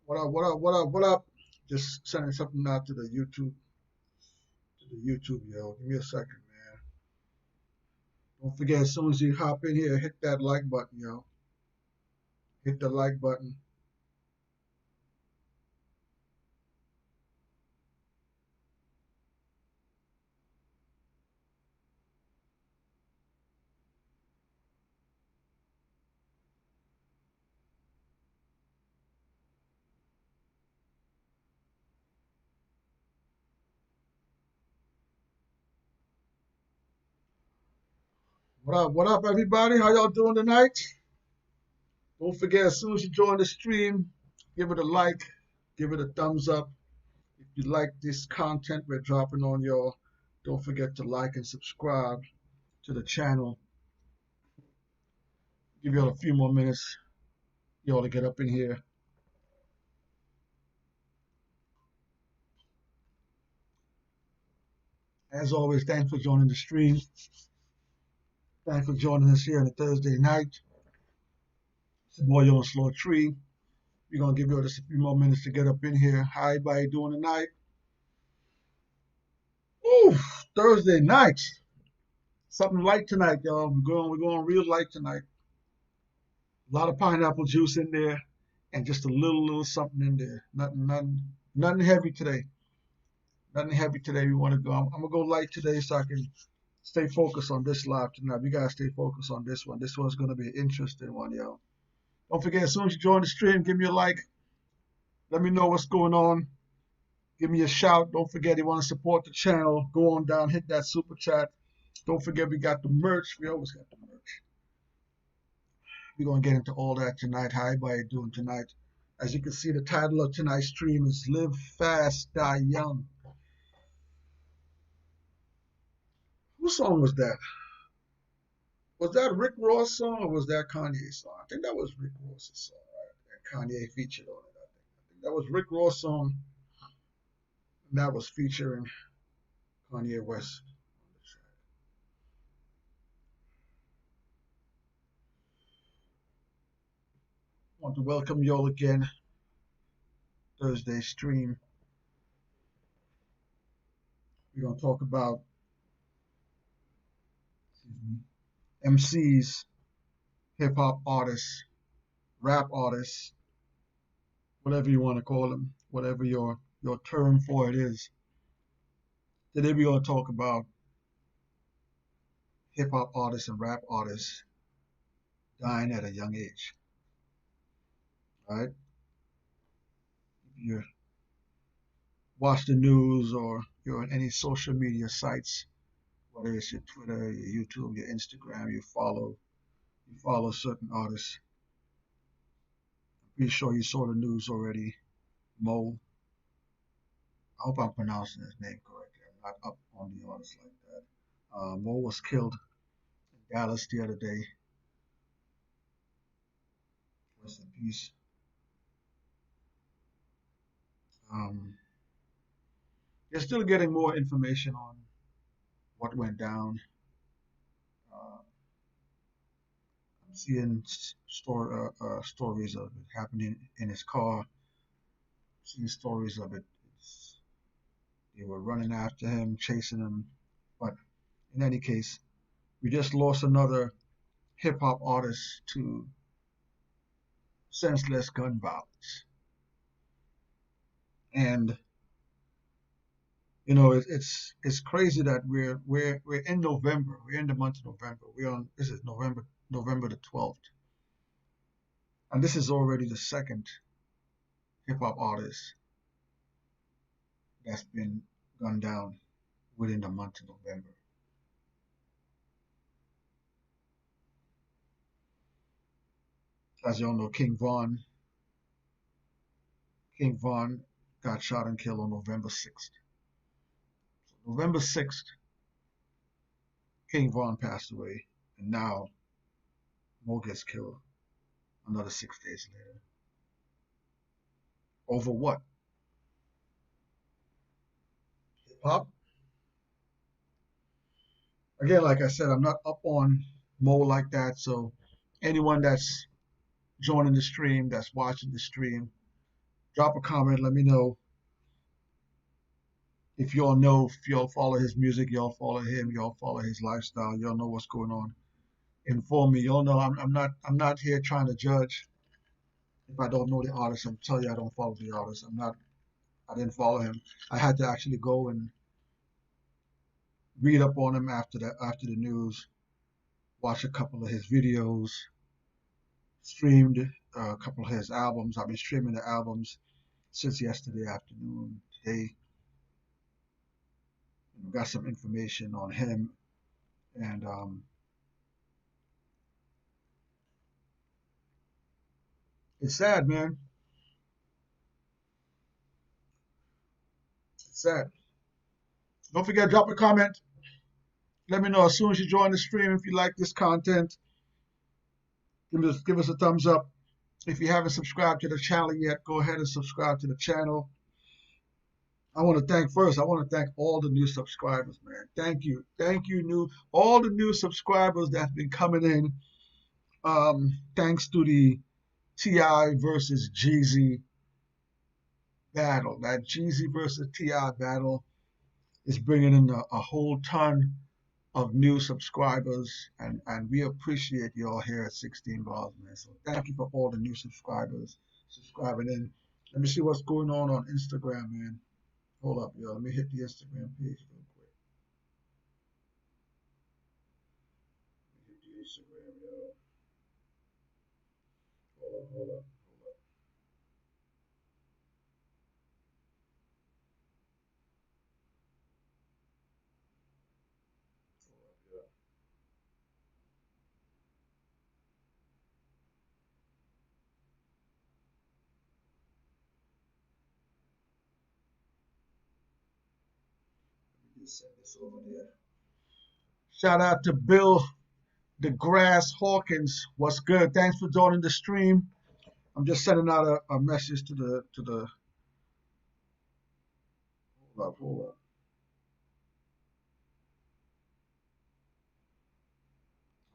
What up? What up? What up? What up? Just sending something out to the YouTube, yo. Give me a second, man. Don't forget, as soon as you hop in here, hit that like button, yo. Hit the like button. What up? What up, everybody? How y'all doing tonight? Don't forget, as soon as you join the stream, give it a like, give it a thumbs up. If you like this content we're dropping on y'all, don't forget to like and subscribe to the channel. Give y'all a few more minutes, y'all to get up in here. As always, thanks for joining the stream. Thanks for joining us here on a Thursday night. It's your boy Mo3. We're gonna give you just a few more minutes to get up in here. How everybody doing tonight? Ooh, Thursday night. Something light tonight, y'all. We're going real light tonight. A lot of pineapple juice in there, and just a little something in there. Nothing heavy today. Nothing heavy today. We want to go. I'm gonna go light today so I can stay focused on this live tonight. We gotta stay focused on this one. This one's gonna be an interesting one, yo. Don't forget, as soon as you join the stream, give me a like. Let me know what's going on. Give me a shout. Don't forget, if you want to support the channel, go on down, hit that super chat. Don't forget, we got the merch. We always got the merch. We're going to get into all that tonight. How everybody doing tonight? As you can see, the title of tonight's stream is Live Fast, Die Young. Whose song was that? Was that Rick Ross' song or was that Kanye's song? I think that was Rick Ross' song, right? That Kanye featured on it, I think that was Rick Ross' song, and that was featuring Kanye West. I want to welcome you all again. Thursday stream. We're going to talk about MCs, hip hop artists, rap artists, whatever you want to call them, whatever your term for it is. Today we're going to talk about hip hop artists and rap artists dying at a young age. All right? If you watch the news or you're on any social media sites, whether it's your Twitter, your YouTube, your Instagram, you follow certain artists. I'm pretty sure you saw the news already. Mo, I hope I'm pronouncing his name correctly. I'm not up on the artist like that. Mo was killed in Dallas the other day. Rest in peace. They're still getting more information on what went down. Uh, I'm seeing stories of it happening in his car. Seeing stories of it. They were running after him, chasing him. But in any case, we just lost another hip hop artist to senseless gun violence. And it's crazy that we're in November. We're in the month of November. This is November the 12th, and this is already the second hip hop artist that's been gunned down within the month of November. As you all know, King Von got shot and killed on November 6th. So November 6th, King Von passed away, and now Mo gets killed another 6 days later. Over what? Hip hop? Again, like I said, I'm not up on Mo like that, so anyone that's joining the stream, that's watching the stream, Drop a comment. Let me know if y'all follow his music, y'all follow him, y'all follow his lifestyle, y'all know what's going on. Inform me. Y'all know I'm not here trying to judge. If I don't know the artist, I'm tell you I don't follow the artist. I didn't follow him. I had to actually go and read up on him after the news, watch a couple of his videos, streamed a couple of his albums. I've been streaming the albums since yesterday afternoon. Today, got some information on him, and it's sad, man. It's sad. Don't forget, drop a comment. Let me know as soon as you join the stream if you like this content. Give us a thumbs up. If you haven't subscribed to the channel yet, go ahead and subscribe to the channel. I want to thank all the new subscribers, man. Thank you, all the new subscribers that's been coming in. Thanks to the Ti versus Jeezy battle. That Jeezy versus Ti battle is bringing in a whole ton of new subscribers, and we appreciate y'all here at 16 Bars, man. So thank you for all the new subscribers subscribing in. Let me see what's going on Instagram, man. Hold up, yo. Let me hit the Instagram page real quick. Hit the Instagram, yo. Hold up. Send this over there. Shout out to Bill DeGrasse Hawkins. What's good? Thanks for joining the stream. I'm just sending out a message to the. Hold up.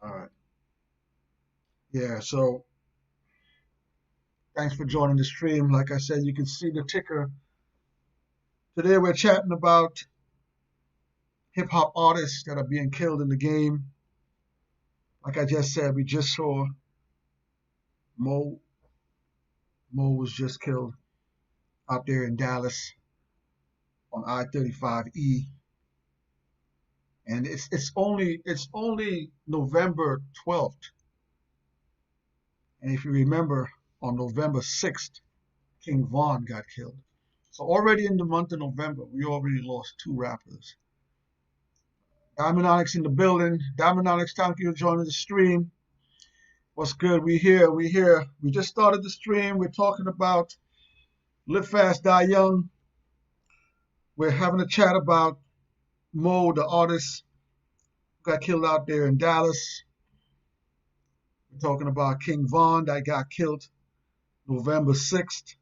All right. Yeah. So thanks for joining the stream. Like I said, you can see the ticker. Today we're chatting about hip hop artists that are being killed in the game. Like I just said, we just saw Mo. Mo was just killed out there in Dallas on I-35E, and it's only November 12th. And if you remember, on November 6th, King Von got killed. So already in the month of November, we already lost 2 rappers. Diamond Onyx in the building. Diamond Onyx, thank you for joining the stream. What's good? We here. We just started the stream. We're talking about Live Fast, Die Young. We're having a chat about Mo, the artist who got killed out there in Dallas. We're talking about King Von that got killed November 6th.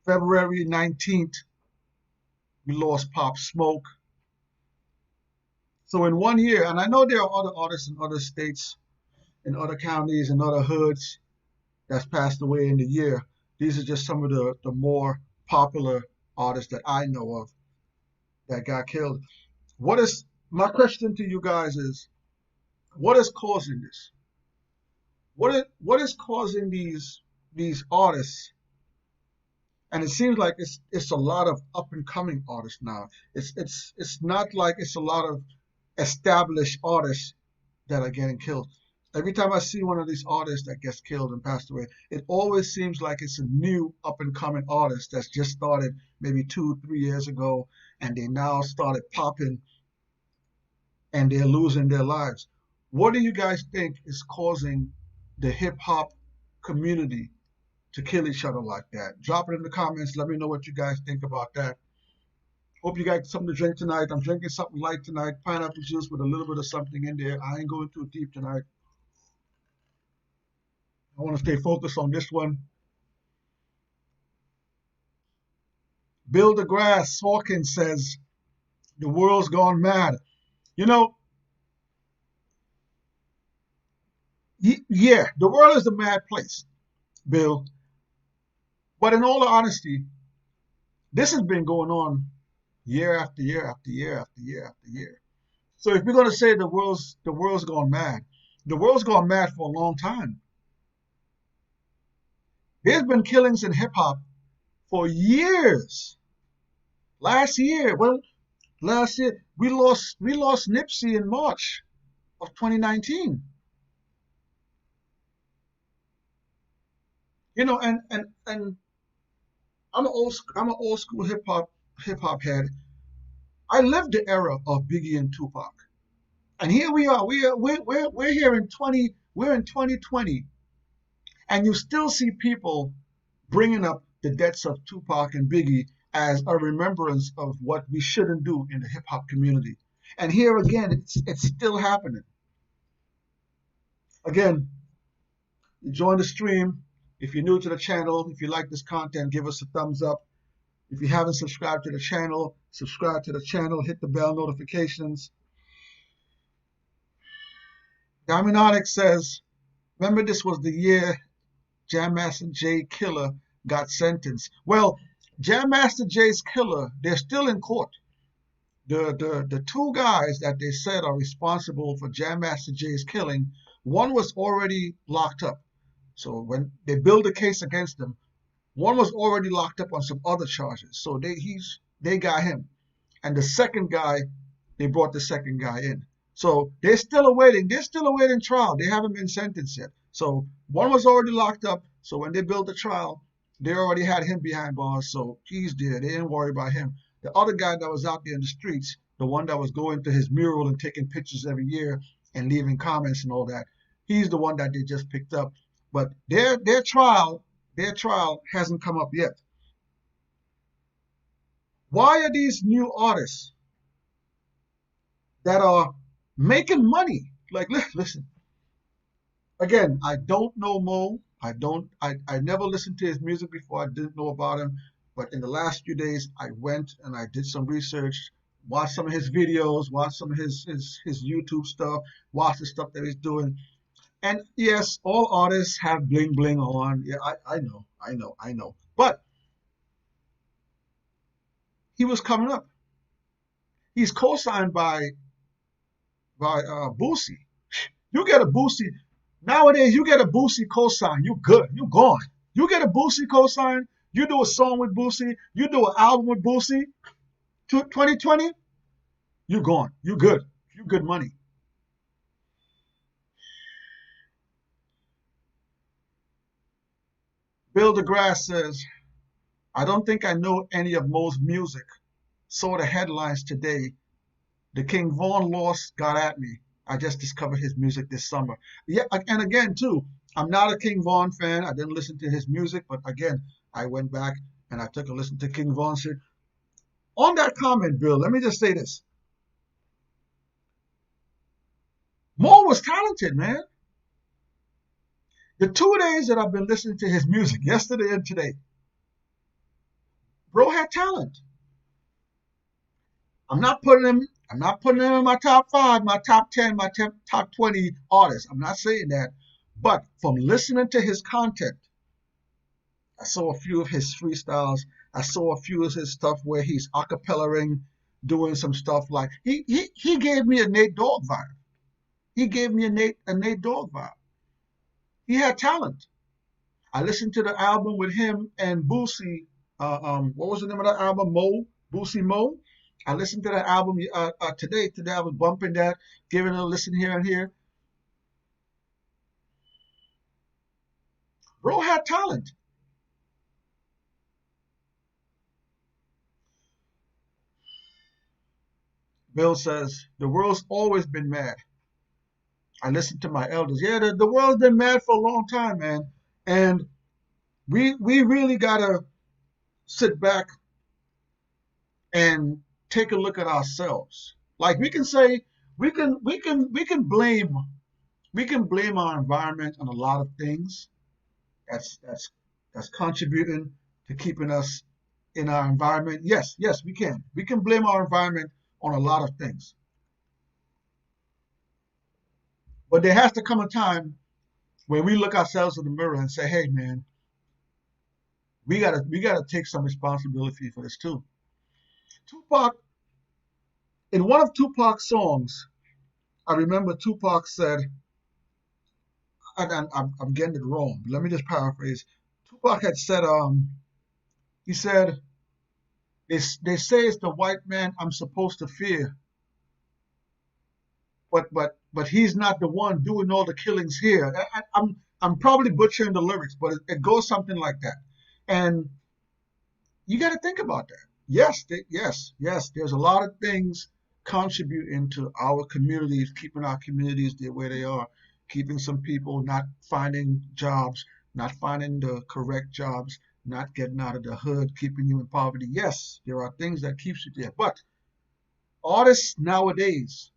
February 19th, we lost Pop Smoke. So in 1 year, and I know there are other artists in other states, in other counties, in other hoods that's passed away in the year. These are just some of the more popular artists that I know of that got killed. My question to you guys is, what is causing this? What is causing these artists? And it seems like it's a lot of up and coming artists now. It's not like it's a lot of established artists that are getting killed. Every time I see one of these artists that gets killed and passed away, it always seems like it's a new up and coming artist that's just started maybe 2-3 years ago, and they now started popping and they're losing their lives. What do you guys think is causing the hip hop community to kill each other like that? Drop it in the comments. Let me know what you guys think about that. Hope you got something to drink tonight. I'm drinking something light tonight, pineapple juice with a little bit of something in there. I ain't going too deep tonight. I want to stay focused on this one. Bill DeGrasse Hawkins says, the world's gone mad. You know, yeah, the world is a mad place, Bill. But in all honesty, this has been going on year after year after year after year after year. So if we're going to say the world's gone mad, the world's gone mad for a long time. There's been killings in hip hop for years. Last year we lost Nipsey in March of 2019. And I'm an old school hip hop head. I lived the era of Biggie and Tupac, and here we are. We're here in 2020, and you still see people bringing up the deaths of Tupac and Biggie as a remembrance of what we shouldn't do in the hip hop community. And here again, it's still happening. Again, join the stream. If you're new to the channel, if you like this content, give us a thumbs up. If you haven't subscribed to the channel, subscribe to the channel, hit the bell notifications. Diamond Onyx says, remember this was the year Jam Master Jay killer got sentenced. Well, Jam Master Jay's killer, they're still in court. The two guys that they said are responsible for Jam Master Jay's killing, one was already locked up. So when they build a case against them, one was already locked up on some other charges. So they got him. And the second guy, they brought the second guy in. So they're still awaiting trial. They haven't been sentenced yet. So one was already locked up. So when they built the trial, they already had him behind bars. So he's there. They didn't worry about him. The other guy that was out there in the streets, the one that was going to his mural and taking pictures every year and leaving comments and all that, he's the one that they just picked up. But their trial hasn't come up yet. Why are these new artists that are making money? Like, listen. Again, I don't know Mo. I never listened to his music before. I didn't know about him. But in the last few days, I went and I did some research, watched some of his videos, watched some of his YouTube stuff, watched the stuff that he's doing. And yes, all artists have bling bling on. Yeah, I know. But he was coming up. He's co-signed by Boosie. You get a Boosie nowadays. You get a Boosie co-sign, you good. You gone. You get a Boosie co-sign. You do a song with Boosie. You do an album with Boosie. 2020, you gone. You good. You good money. Bill DeGrasse says, I don't think I know any of Mo's music. Saw the headlines today. The King Von loss got at me. I just discovered his music this summer. Yeah, and again, too, I'm not a King Von fan. I didn't listen to his music, but again, I went back and I took a listen to King Von shit. On that comment, Bill, let me just say this. Mo was talented, man. The 2 days that I've been listening to his music, yesterday and today, bro had talent. I'm not putting him in my top 5, my top 10, my top 20 artists. I'm not saying that. But from listening to his content, I saw a few of his freestyles. I saw a few of his stuff where he's acapellaing, doing some stuff like he gave me a Nate Dogg vibe. He gave me a Nate Dogg vibe. He had talent. I listened to the album with him and Boosie. What was the name of that album? Mo, Boosie Mo. I listened to that album today. Today I was bumping that, giving it a listen here and here. Bro had talent. Bill says, the world's always been mad. I listened to my elders. Yeah, the world's been mad for a long time, man. And we really gotta sit back and take a look at ourselves. Like we can say we can blame our environment on a lot of things that's contributing to keeping us in our environment. Yes, we can. We can blame our environment on a lot of things. But there has to come a time when we look ourselves in the mirror and say, hey man, We gotta take some responsibility for this too. Tupac, in one of Tupac's songs, I remember Tupac said, and I'm getting it wrong, but let me just paraphrase. Tupac had said, he said, they say it's the white man I'm supposed to fear, but he's not the one doing all the killings here. I'm probably butchering the lyrics, but it goes something like that. And you got to think about that. Yes, yes. There's a lot of things contributing to our communities, keeping our communities the way they are, keeping some people not finding jobs, not finding the correct jobs, not getting out of the hood, keeping you in poverty. Yes, there are things that keeps you there. But artists nowadays,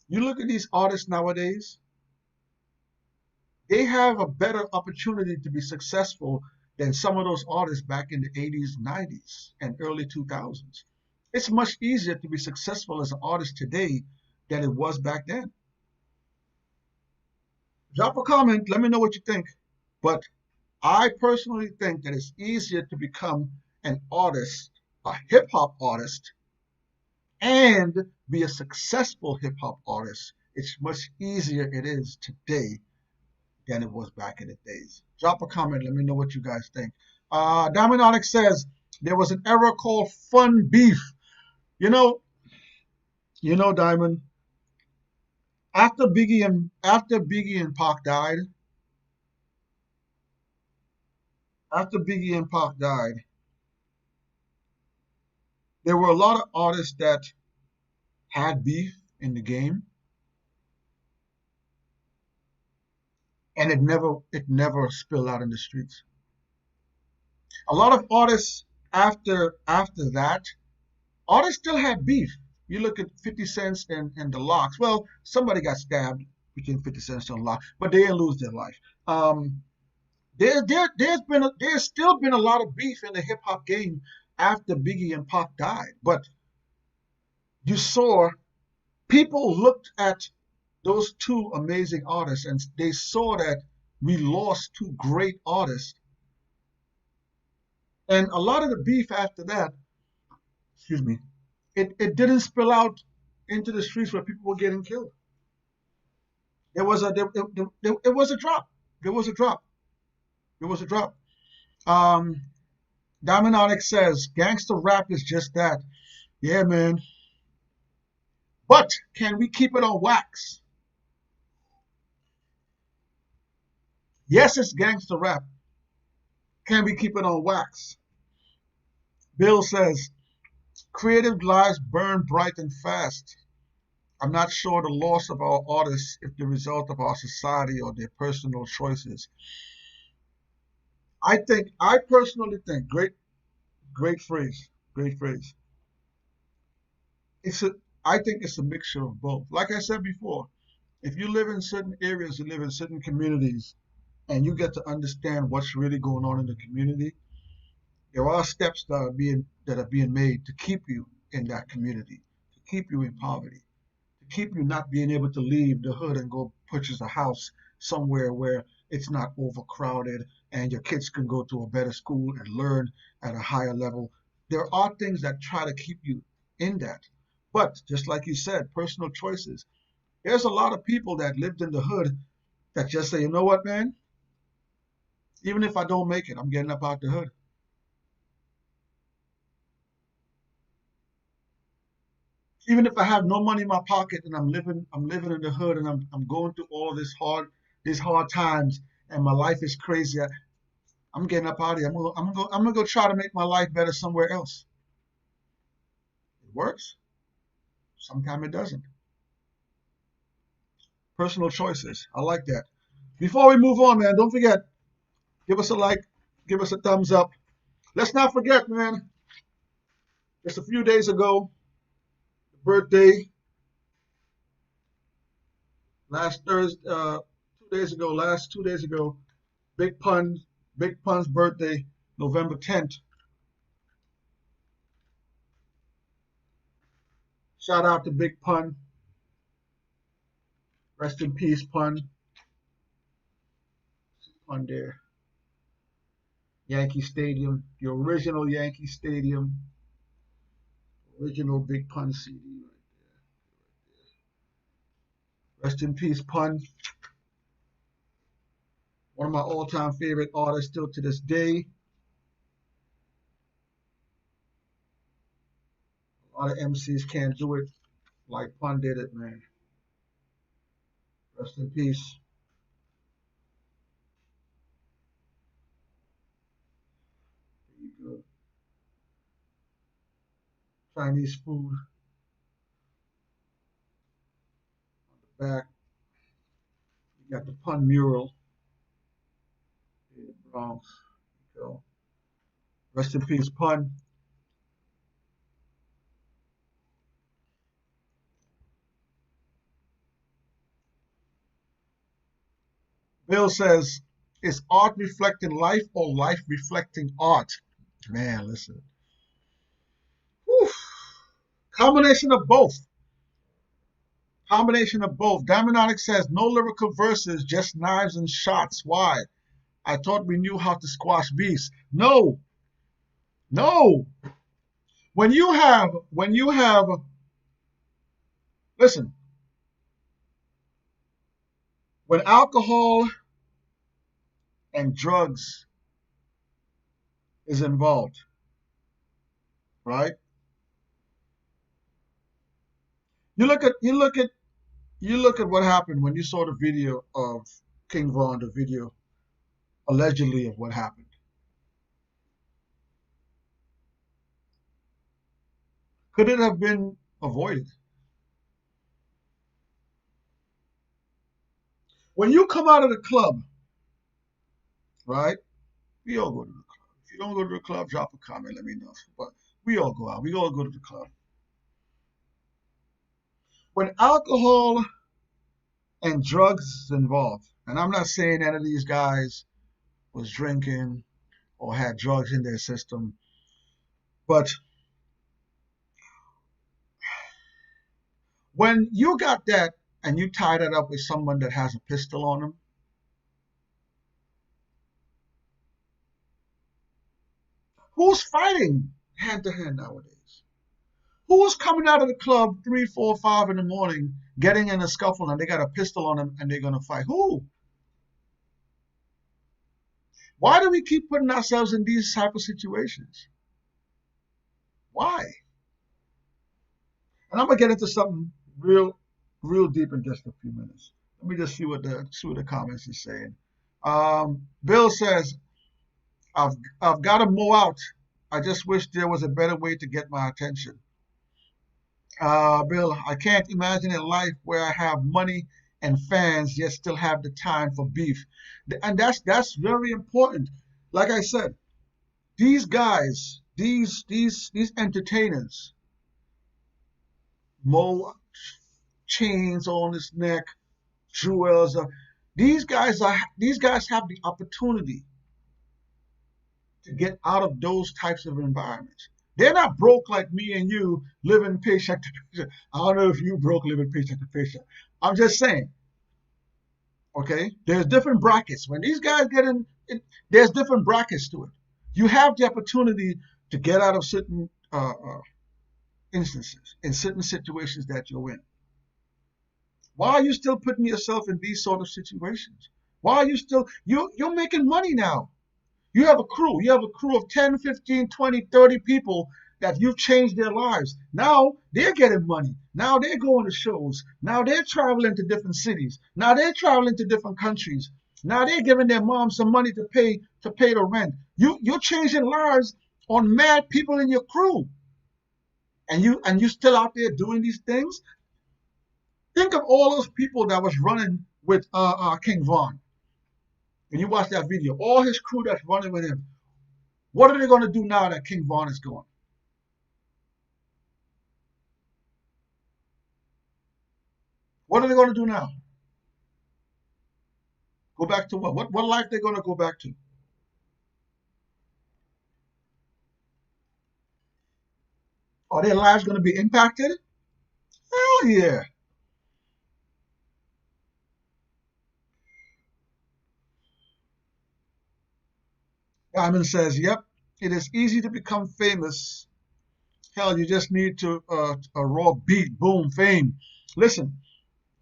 you look at these artists nowadays, they have a better opportunity to be successful than some of those artists back in the 80s, 90s, and early 2000s. It's much easier to be successful as an artist today than it was back then. Drop a comment, let me know what you think. But I personally think that it's easier to become an artist, a hip hop artist, and be a successful hip hop artist. It's much easier it is today than it was back in the days. Drop a comment. Let me know what you guys think. Diamond Onyx says there was an era called Fun Beef. You know, Diamond. After Biggie and Pac died, after Biggie and Pac died, there were a lot of artists that had beef in the game, and it never spilled out in the streets. A lot of artists after that, artists still had beef. You look at 50 Cent and the Locks. Well, somebody got stabbed between 50 Cent and the Locks, but they didn't lose their life. There's still been a lot of beef in the hip hop game after Biggie and Pac died. But you saw people looked at those two amazing artists and they saw that we lost two great artists. And a lot of the beef after that, excuse me, it didn't spill out into the streets where people were getting killed. It was a drop. There was a drop. There was a drop. Um, Diamond Onyx says gangster rap is just that. Yeah, man. But can we keep it on wax? Yes, it's gangster rap. Can we keep it on wax? Bill says creative lives burn bright and fast. I'm not sure the loss of our artists is the result of our society or their personal choices. I personally think, great phrase, great phrase. It's a, I think it's a mixture of both. Like I said before, if you live in certain areas, you live in certain communities, and you get to understand what's really going on in the community, there are steps that are being made to keep you in that community, to keep you in poverty, to keep you not being able to leave the hood and go purchase a house somewhere where it's not overcrowded and your kids can go to a better school and learn at a higher level. There are things that try to keep you in that. But just like you said, personal choices. There's a lot of people that lived in the hood that just say, you know what, man? Even if I don't make it, I'm getting up out the hood. Even if I have no money in my pocket and I'm living in the hood and I'm going through all these hard times and my life is crazy. I'm getting up out of here. I'm gonna go try to make my life better somewhere else. It works. Sometimes it doesn't. Personal choices. I like that. Before we move on, man, don't forget, give us a like, give us a thumbs up. Let's not forget, man, just a few days ago, birthday, last Thursday, 2 days ago, last 2 days ago, Big Pun, Big Pun's birthday, November 10th. Shout out to Big Pun. Rest in peace, Pun. Pun there. Yankee Stadium, the original Yankee Stadium, original Big Pun CD right there. Rest in peace, Pun. One of my all-time favorite artists still to this day. A lot of MCs can't do it like Pun did it, man. Rest in peace. There you go. Chinese food on the back. You got the Pun mural in the Bronx. There you go. Rest in peace, Pun. Bill says, is art reflecting life or life reflecting art? Man, listen. Whew. Combination of both. Combination of both. Diamondonic says, no lyrical verses, just knives and shots. Why? I thought we knew how to squash beefs. No. No. When you have, listen, when alcohol and drugs is involved, right? You look at what happened when you saw the video of King Von, the video allegedly of what happened. Could it have been avoided? When you come out of the club, right? We all go to the club. If you don't go to the club, drop a comment, let me know. But we all go out. We all go to the club. When alcohol and drugs is involved, and I'm not saying any of these guys was drinking or had drugs in their system, but when you got that and you tie that up with someone that has a pistol on them, who's fighting hand to hand nowadays? Who's coming out of the club 3, 4, 5 in the morning, getting in a scuffle and they got a pistol on them and they're going to fight? Who? Why do we keep putting ourselves in these type of situations? Why? And I'm going to get into something real deep in just a few minutes. Let me just see what the comments is saying. Bill says, I've got to mow out. I just wish there was a better way to get my attention. Bill, I can't imagine a life where I have money and fans yet still have the time for beef. And that's very important. Like I said, these guys, these entertainers, Mo, chains on his neck, jewels. These guys have the opportunity to get out of those types of environments. They're not broke like me and you living paycheck to paycheck. I don't know if you broke living paycheck to paycheck. I'm just saying. Okay, there's different brackets. When these guys get in, there's different brackets to it. You have the opportunity to get out of certain instances, in certain situations that you're in. Why are you still putting yourself in these sort of situations? Why are you still, you're making money now. You have a crew. You have a crew of 10, 15, 20, 30 people that you've changed their lives. Now they're getting money. Now they're going to shows. Now they're traveling to different cities. Now they're traveling to different countries. Now they're giving their mom some money to pay the rent. You're changing lives on mad people in your crew. And you still out there doing these things? Think of all those people that was running with King Von. When you watch that video, all his crew that's running with him, what are they going to do now that King Von is gone? What are they going to do now? Go back to what? What life they going to go back to? Are their lives going to be impacted? Hell yeah. Diamond says, yep, it is easy to become famous. Hell, you just need to a raw beat, boom, fame. Listen,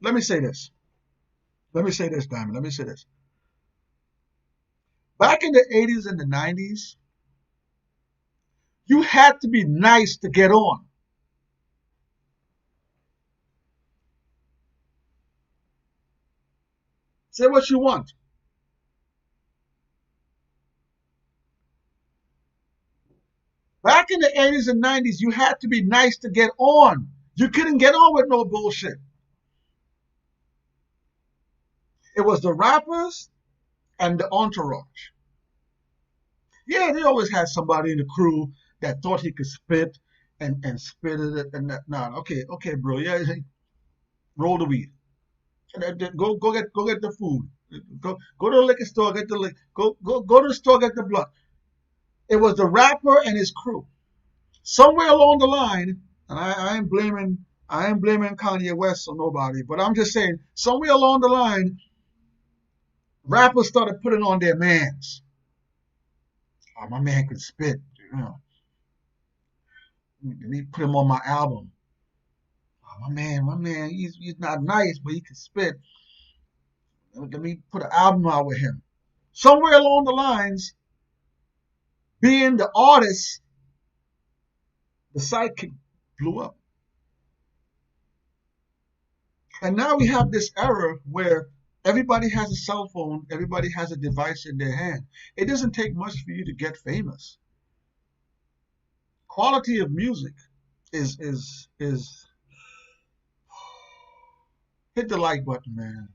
let me say this. Let me say this, Diamond. Let me say this. Back in the 80s and the 90s, you had to be nice to get on. Say what you want. Back in the 80s and 90s, you had to be nice to get on. You couldn't get on with no bullshit. It was the rappers and the entourage. Yeah, they always had somebody in the crew that thought he could spit and spit it and that. Nah, okay, bro. Yeah, roll the weed. Go get the food. Go to the liquor store, get the go to the store, get the blood. It was the rapper and his crew. Somewhere along the line, and I ain't blaming Kanye West or nobody, but I'm just saying somewhere along the line, rappers started putting on their mans. Oh, my man could spit. You know, let me put him on my album. Oh, my man, he's not nice, but he can spit. Let me put an album out with him. Somewhere along the lines, being the artist, the sidekick blew up. And now we have this era where everybody has a cell phone, everybody has a device in their hand. It doesn't take much for you to get famous. Quality of music is hit the like button, man.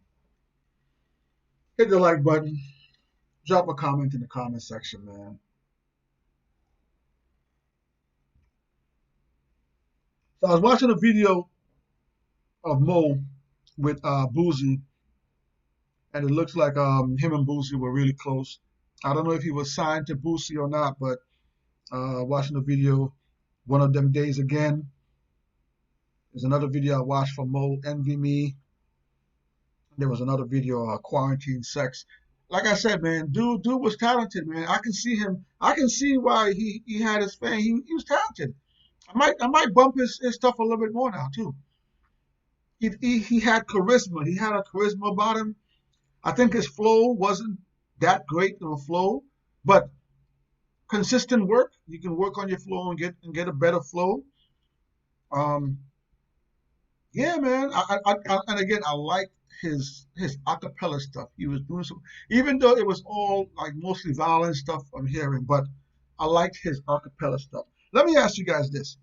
Hit the like button. Drop a comment in the comment section, man. So I was watching a video of Mo with Boozy, and it looks like him and Boozy were really close. I don't know if he was signed to Boozy or not, but watching the video, one of them days again. There's another video I watched from Mo, Envy Me. There was another video, Quarantine Sex. Like I said, man, dude was talented, man. I can see him. I can see why he had his fame. He was talented. I might bump his stuff a little bit more now too. He had charisma. He had a charisma about him. I think his flow wasn't that great of a flow, but consistent work. You can work on your flow and get a better flow. Um, Yeah, man. And again, I like his acapella stuff. He was doing some, even though it was all like mostly violent stuff I'm hearing, but I liked his acapella stuff. Let me ask you guys this.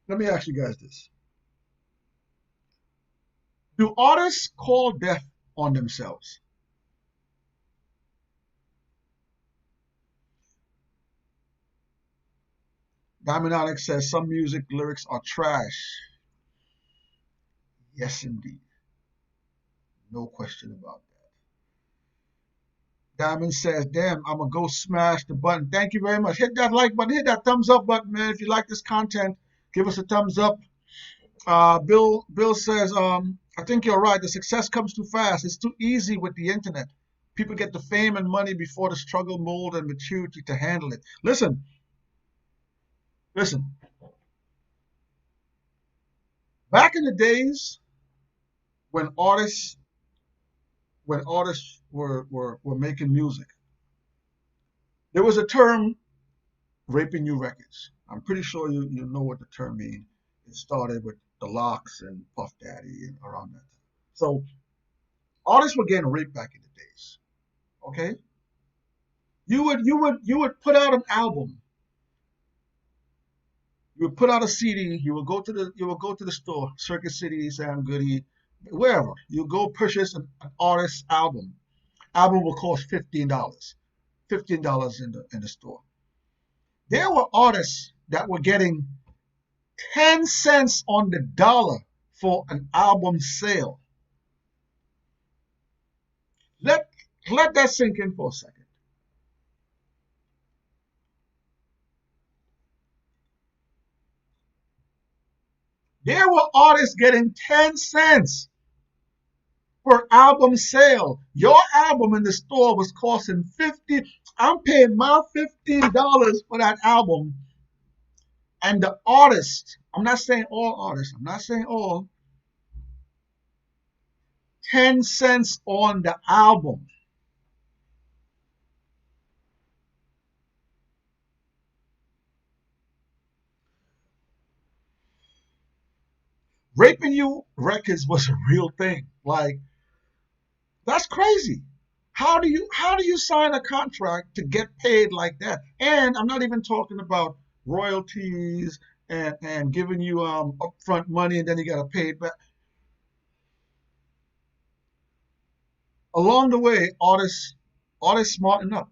Let me ask you guys this. Do artists call death on themselves? Diamond Onyx says some music lyrics are trash. Yes, indeed. No question about that. Diamond says, damn, I'm going to go smash the button. Thank you very much. Hit that like button. Hit that thumbs up button, man. If you like this content, give us a thumbs up. Bill says, I think you're right. The success comes too fast. It's too easy with the internet. People get the fame and money before the struggle, mold, and maturity to handle it. Listen. Back in the days when artists were making music, there was a term, raping new records. I'm pretty sure you know what the term means. It started with the Locks and Puff Daddy and around that time. So artists were getting raped back in the days. Okay, you would put out an album. You would put out a CD. You would go to the store, Circuit City, Sam Goody, wherever. You go purchase an artist's album. Album will cost $15. $15 in the store. There were artists that were getting 10 cents on the dollar for an album sale. Let let that sink in for a second. There were artists getting 10 cents per album sale. Your album in the store was costing 50. I'm paying my $15 for that album, and the artist, I'm not saying all artists, I'm not saying all, 10 cents on the album. Raping You Records was a real thing. Like, that's crazy. How do you sign a contract to get paid like that? And I'm not even talking about royalties and giving you upfront money and then you gotta pay it back. Along the way, artists smarten up.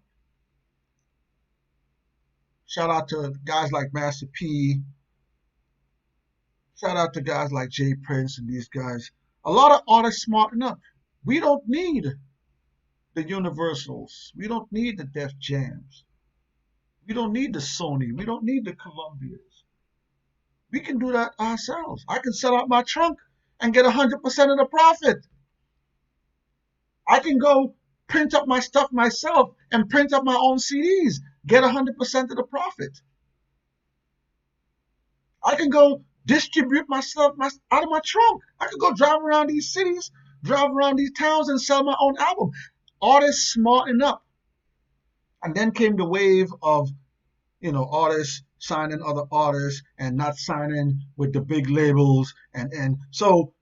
Shout out to guys like Master P. Shout out to guys like Jay Prince and these guys. A lot of artists smarten up. We don't need the Universals. We don't need the Def Jams. We don't need the Sony. We don't need the Columbias. We can do that ourselves. I can sell out my trunk and get 100% of the profit. I can go print up my stuff myself and print up my own CDs, get 100% of the profit. I can go distribute my stuff out of my trunk. I can go drive around these cities, drive around these towns and sell my own album. Artists smarten up. And then came the wave of, artists signing other artists and not signing with the big labels. And so,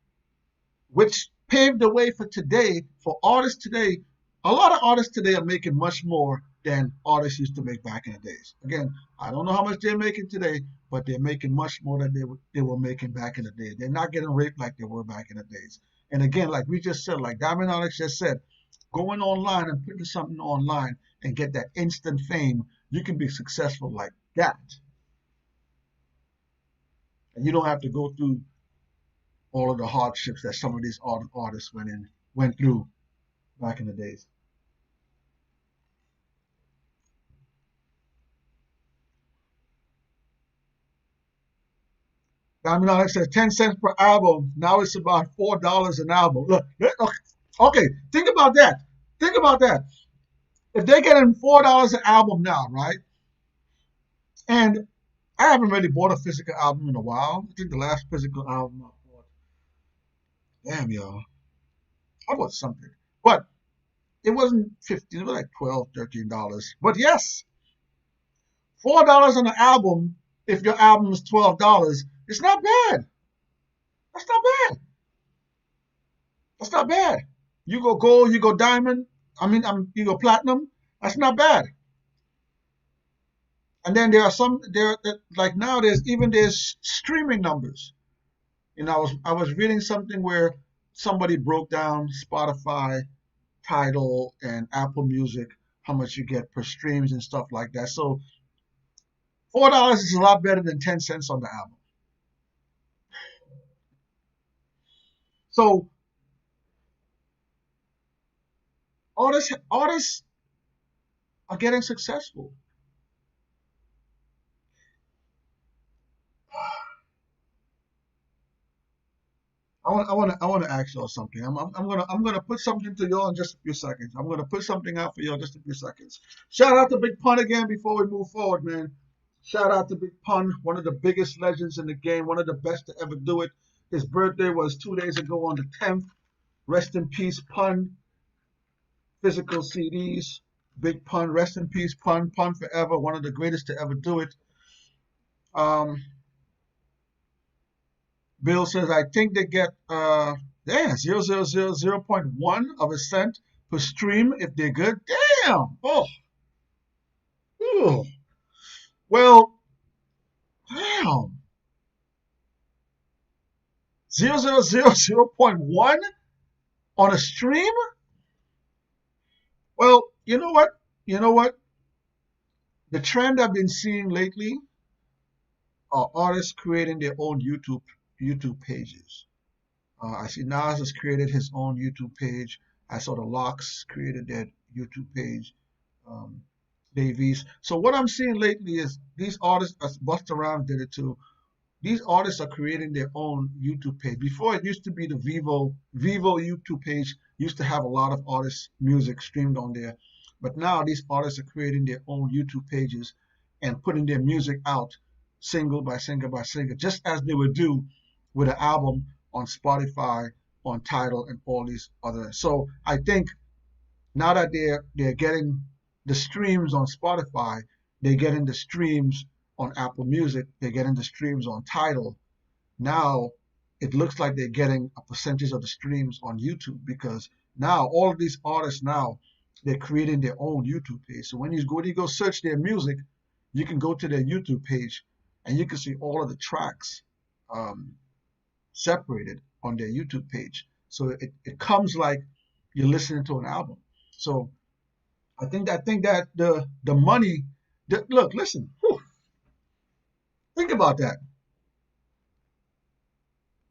which paved the way for today, for artists today. A lot of artists today are making much more than artists used to make back in the days. Again, I don't know how much they're making today, but they're making much more than they were making back in the day. They're not getting raped like they were back in the days. And again, like we just said, like Diamond Alex just said, going online and putting something online and get that instant fame, you can be successful like that. And you don't have to go through all of the hardships that some of these artists went through back in the days. Diamond Alex says 10 cents per album. Now it's about $4 an album. Look, okay, think about that. Think about that. If they're getting $4 an album now, right? And I haven't really bought a physical album in a while. I think the last physical album I bought, damn y'all, I bought something. But it wasn't 15, it was like 12, $13. But yes, $4 on an album, if your album is $12, it's not bad. That's not bad. That's not bad. You go gold, you go diamond, you go platinum. That's not bad. And then there are like now there's streaming numbers. I was reading something where somebody broke down Spotify, Tidal, and Apple Music, how much you get per streams and stuff like that. So $4 is a lot better than 10 cents on the album. So artists are getting successful. I want to ask y'all something. I'm gonna put something to y'all in just a few seconds. I'm gonna put something out for y'all in just a few seconds. Shout out to Big Pun again before we move forward, man. Shout out to Big Pun, one of the biggest legends in the game, one of the best to ever do it. His birthday was 2 days ago on the 10th. Rest in peace, Pun. Physical CDs. Big Pun, rest in peace, Pun. Pun forever, one of the greatest to ever do it. Um, Bill says, I think they get 0.1 of a cent per stream if they're good. Damn. Oh. Ooh. Well, damn. 0.1 on a stream? Well, you know what? You know what? The trend I've been seeing lately are artists creating their own YouTube pages. I see Nas has created his own YouTube page. I saw the Locks created their YouTube page. Davies. So what I'm seeing lately is these artists, as Busta Rhymes did it too. these artists are creating their own YouTube page. Before, it used to be the Vivo YouTube page used to have a lot of artists' music streamed on there, but now these artists are creating their own YouTube pages and putting their music out single by single by single, just as they would do with an album on Spotify, on Tidal, and all these other. So I think now that they're getting the streams on Spotify, they're getting the streams on Apple Music, they're getting the streams on Tidal. Now it looks like they're getting a percentage of the streams on YouTube, because now all of these artists now they're creating their own YouTube page. So when you go search their music, you can go to their YouTube page and you can see all of the tracks um, separated on their YouTube page. So it comes like you're listening to an album. So I think that the money look, listen, whew, think about that.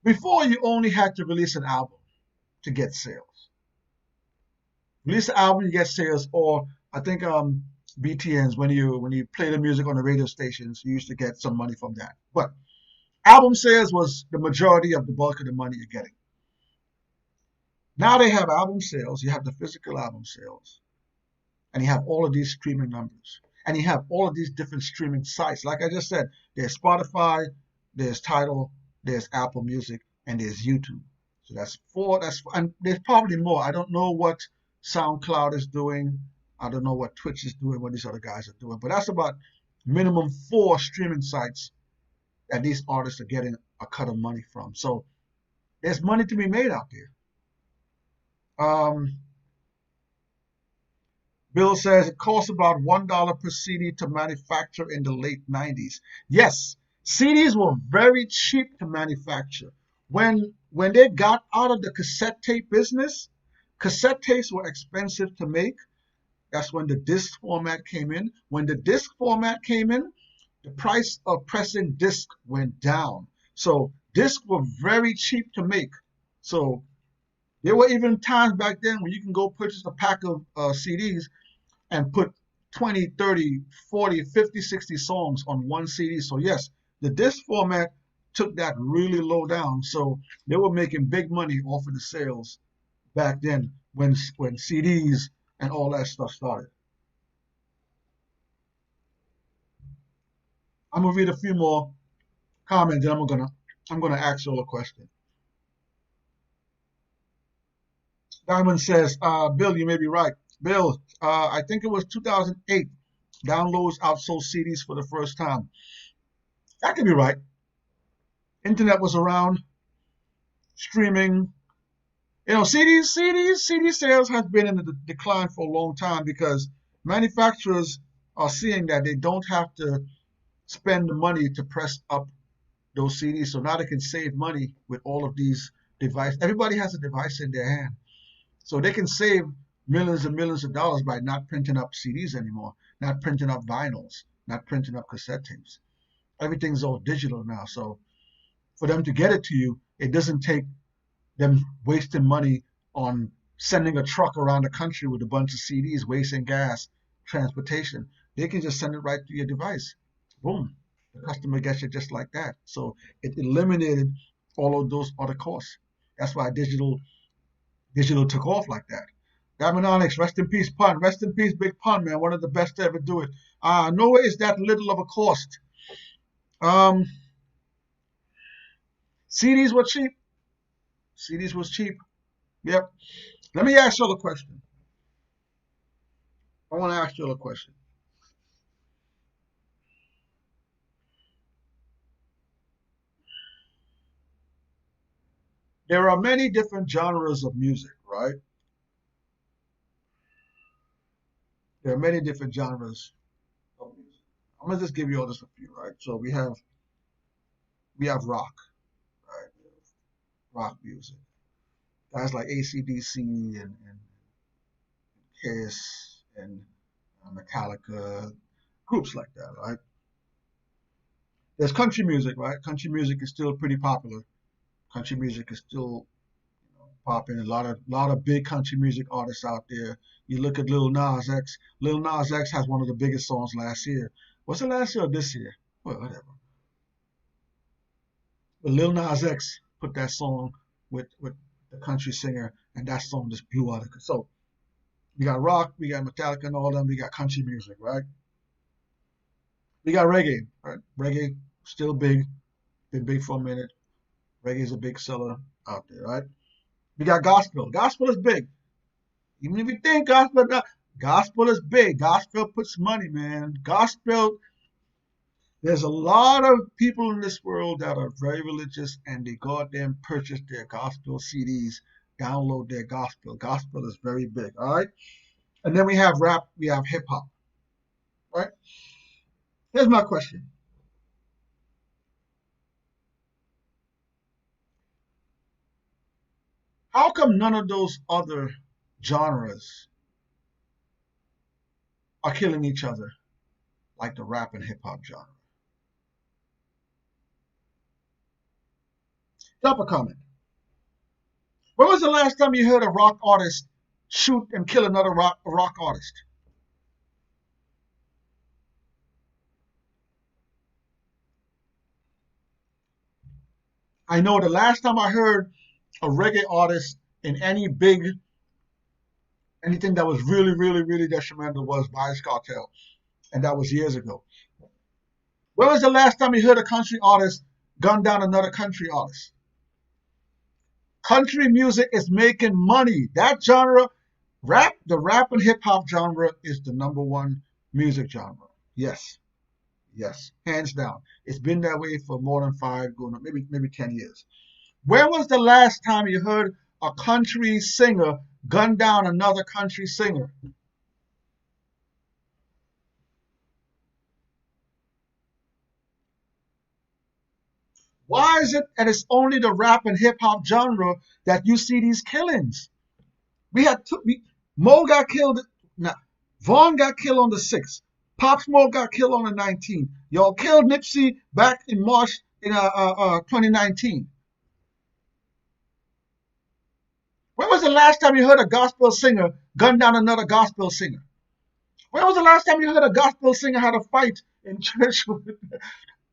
Before, you only had to release an album to get sales. Release an album, you get sales, or I think BTNs, when you play the music on the radio stations, you used to get some money from that. But album sales was the majority of the bulk of the money you're getting. Now they have album sales, you have the physical album sales, and you have all of these streaming numbers, and you have all of these different streaming sites. Like I just said, there's Spotify, there's Tidal, there's Apple Music, and there's YouTube. So that's four. And there's probably more. I don't know what SoundCloud is doing. I don't know what Twitch is doing, what these other guys are doing. But that's about minimum 4 streaming sites that these artists are getting a cut of money from. So there's money to be made out there. Bill says it costs about $1 per CD to manufacture in the late 90s. Yes, CDs were very cheap to manufacture. When they got out of the cassette tape business, cassette tapes were expensive to make. That's when the disc format came in. When the disc format came in, the price of pressing disc went down. So discs were very cheap to make. So there were even times back then when you can go purchase a pack of CDs and put 20, 30, 40, 50, 60 songs on one CD. So yes, the disc format took that really low down. So they were making big money off of the sales back then when CDs and all that stuff started. I'm gonna read a few more comments, and I'm gonna ask you all a question. Diamond says, Bill, you may be right. Bill, I think it was 2008. Downloads outsold CDs for the first time. That could be right. Internet was around, streaming. You know, CD sales have been in the decline for a long time because manufacturers are seeing that they don't have to spend the money to press up those CDs. So now they can save money with all of these devices. Everybody has a device in their hand. So they can save millions and millions of dollars by not printing up CDs anymore, not printing up vinyls, not printing up cassette tapes. Everything's all digital now. So for them to get it to you, it doesn't take them wasting money on sending a truck around the country with a bunch of CDs, wasting gas, transportation. They can just send it right to your device. Boom. The customer gets it just like that. So it eliminated all of those other costs. That's why digital took off like that. Diamond Onyx, rest in peace, pun. Rest in peace, big pun, man. One of the best to ever do it. Nowhere is that little of a cost. CDs were cheap. CDs was cheap. Yep. Let me ask you all a question. I want to ask you all a question. There are many different genres of music, right? There are many different genres of music. I'm gonna just give you all just a few, right? So we have rock, right? Rock music. Guys like AC/DC and Kiss and Metallica, groups like that, right? There's country music, right? Country music is still pretty popular. Country music is still popping. A lot of big country music artists out there. You look at Lil Nas X. Lil Nas X has one of the biggest songs last year. Was it last year or this year? Well, whatever. 'Cause Lil Nas X has one of the biggest songs last year. Was it last year or this year? One of the biggest songs last year. Lil Nas X has one of the biggest songs last year. Was it last year or this year? Well, whatever. But Lil Nas X put that song with the country singer, and that song just blew out of it. So we got rock, we got Metallica and all them, we got country music, right? We got reggae, right? Reggae still big, been big for a minute. Reggae is a big seller out there, right? We got gospel. Gospel is big. Even if you think gospel, gospel is big. Gospel puts money, man. Gospel. There's a lot of people in this world that are very religious, and they go out there and purchase their gospel CDs, download their gospel. Gospel is very big, all right? And then we have rap, we have hip hop, right? Here's my question. How come none of those other genres are killing each other like the rap and hip hop genre? Drop a comment. When was the last time you heard a rock artist shoot and kill another rock artist? I know the last time I heard a reggae artist in any big anything that was really, really, really detrimental was Bias Cartel, and that was years ago. When was the last time you heard a country artist gun down another country artist? Country music is making money. That genre, the rap and hip hop genre is the number one music genre. Yes, yes, hands down. It's been that way for more than five, going on maybe 10 years. When was the last time you heard a country singer gun down another country singer? Why is it that it's only the rap and hip hop genre that you see these killings? We had Mo got killed. Now, Vaughn got killed on the 6th. Pop Smoke got killed on the 19th. Y'all killed Nipsey back in March in 2019. When was the last time you heard a gospel singer gun down another gospel singer? When was the last time you heard a gospel singer had a fight in church?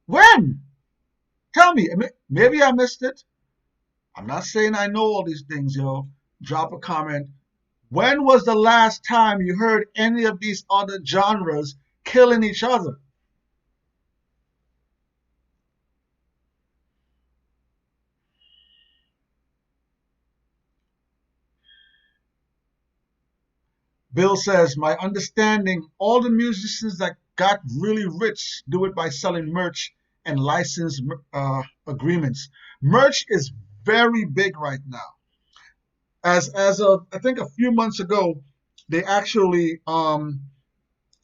When? Tell me. Maybe I missed it. I'm not saying I know all these things, yo. Drop a comment. When was the last time you heard any of these other genres killing each other? Bill says, my understanding, all the musicians that got really rich do it by selling merch and license agreements. Merch is very big right now. As of I think a few months ago, they actually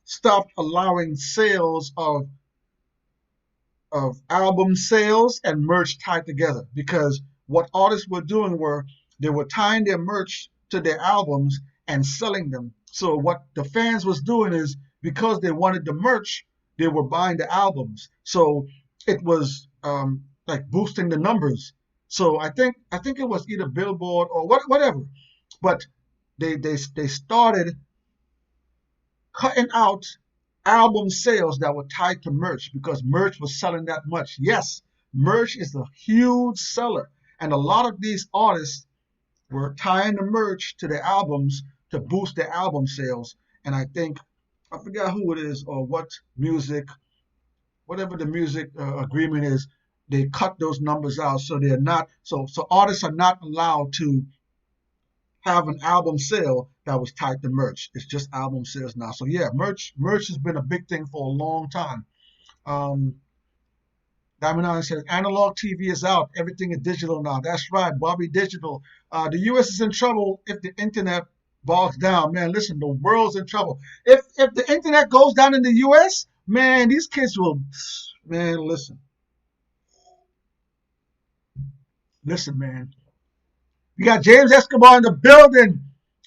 stopped allowing sales of album sales and merch tied together, because what artists were doing were they were tying their merch to their albums and selling them. So what the fans was doing is, because they wanted the merch, they were buying the albums. So it was like boosting the numbers. So I think it was either Billboard or whatever, but they started cutting out album sales that were tied to merch, because merch was selling that much. Yes, merch is a huge seller, and a lot of these artists were tying the merch to their albums to boost their album sales. And I think I forget who it is or what music, whatever the music agreement is, they cut those numbers out, so they're not so artists are not allowed to have an album sale that was tied to merch. It's just album sales now. So yeah, merch has been a big thing for a long time. Um, Diamond Island says analog TV is out. Everything is digital now. That's right, Bobby Digital. The U.S. is in trouble if the internet bogs down. Man, listen, the world's in trouble. If the internet goes down in the U.S., man, these kids will. Man, listen, man. You got James Escobar in the building.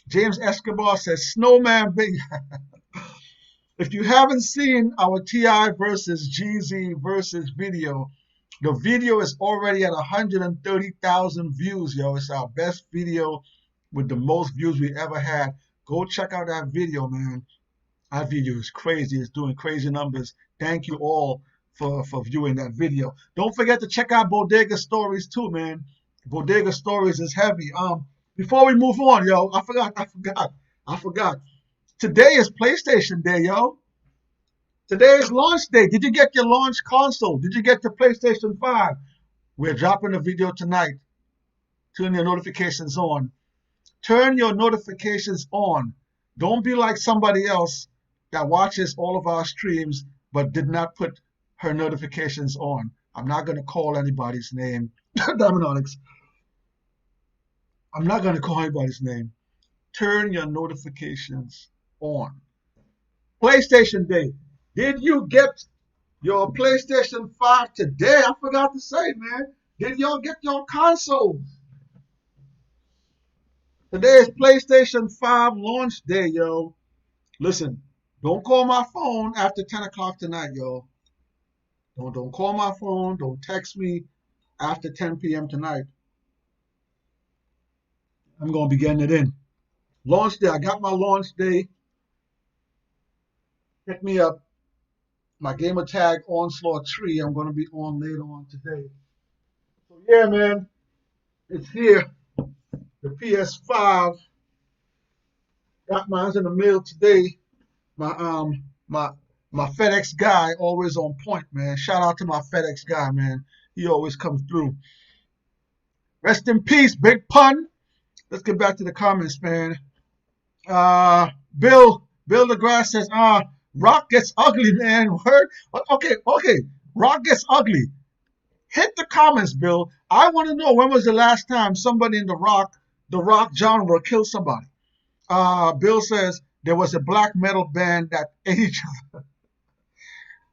James Escobar says, Snowman Big. If you haven't seen our T.I. versus Jeezy versus video, the video is already at 130,000 views, yo. It's our best video with the most views we ever had. Go check out that video, man. That video is crazy. It's doing crazy numbers. Thank you all for viewing that video. Don't forget to check out Bodega Stories too, man. Bodega Stories is heavy. Before we move on, yo, I forgot. Today is PlayStation Day, yo. Today is launch day. Did you get your launch console? Did you get the PlayStation 5? We're dropping a video tonight. Turn your notifications on. Turn your notifications on. Don't be like somebody else that watches all of our streams but did not put her notifications on. I'm not going to call anybody's name. Diamond, I'm not going to call anybody's name. Turn your notifications on. PlayStation Day. Did you get your PlayStation 5 today? I forgot to say, man. Did y'all get your consoles? Today is PlayStation 5 launch day, yo. Listen, don't call my phone after 10 o'clock tonight, yo. Don't call my phone. Don't text me after 10 p.m. tonight. I'm going to be getting it in. Launch day. I got my launch day. Hit me up. My gamer tag Onslaught 3. I'm going to be on later on today. So yeah, man, it's here. The PS5. Got mine in the mail today. My FedEx guy always on point, man. Shout out to my FedEx guy, man. He always comes through. Rest in peace, Big Pun. Let's get back to the comments, man. Bill DeGrasse says, Rock gets ugly, man. Word. Okay. Rock gets ugly. Hit the comments, Bill. I want to know when was the last time somebody in the rock genre killed somebody. Bill says there was a black metal band that ate each other.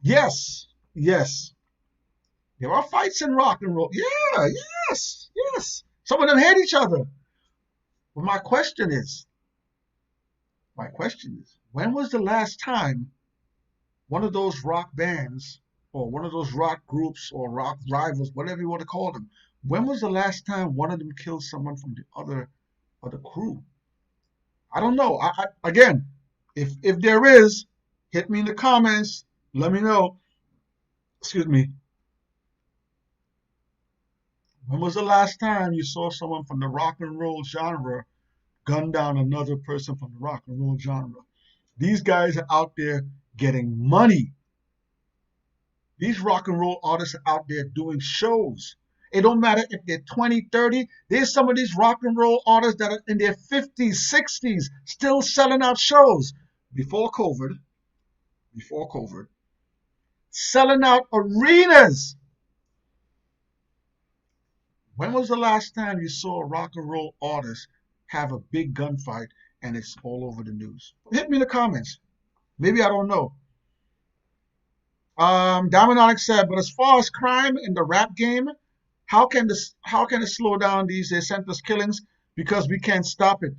Yes. There are fights in rock and roll. Yeah, yes. Some of them hate each other. But my question is, when was the last time one of those rock bands or one of those rock groups or rock rivals, whatever you want to call them, when was the last time one of them killed someone from the other crew? I don't know. Again, if there is, hit me in the comments. Let me know. Excuse me. When was the last time you saw someone from the rock and roll genre gun down another person from the rock and roll genre? These guys are out there getting money. These rock and roll artists are out there doing shows. It don't matter if they're 20, 30. There's some of these rock and roll artists that are in their 50s, 60s, still selling out shows. Before COVID, selling out arenas. When was the last time you saw a rock and roll artist have a big gunfight and it's all over the news? Hit me in the comments. Maybe I don't know. Diamond Onyx said, but as far as crime in the rap game, how can it slow down these senseless killings? Because we can't stop it.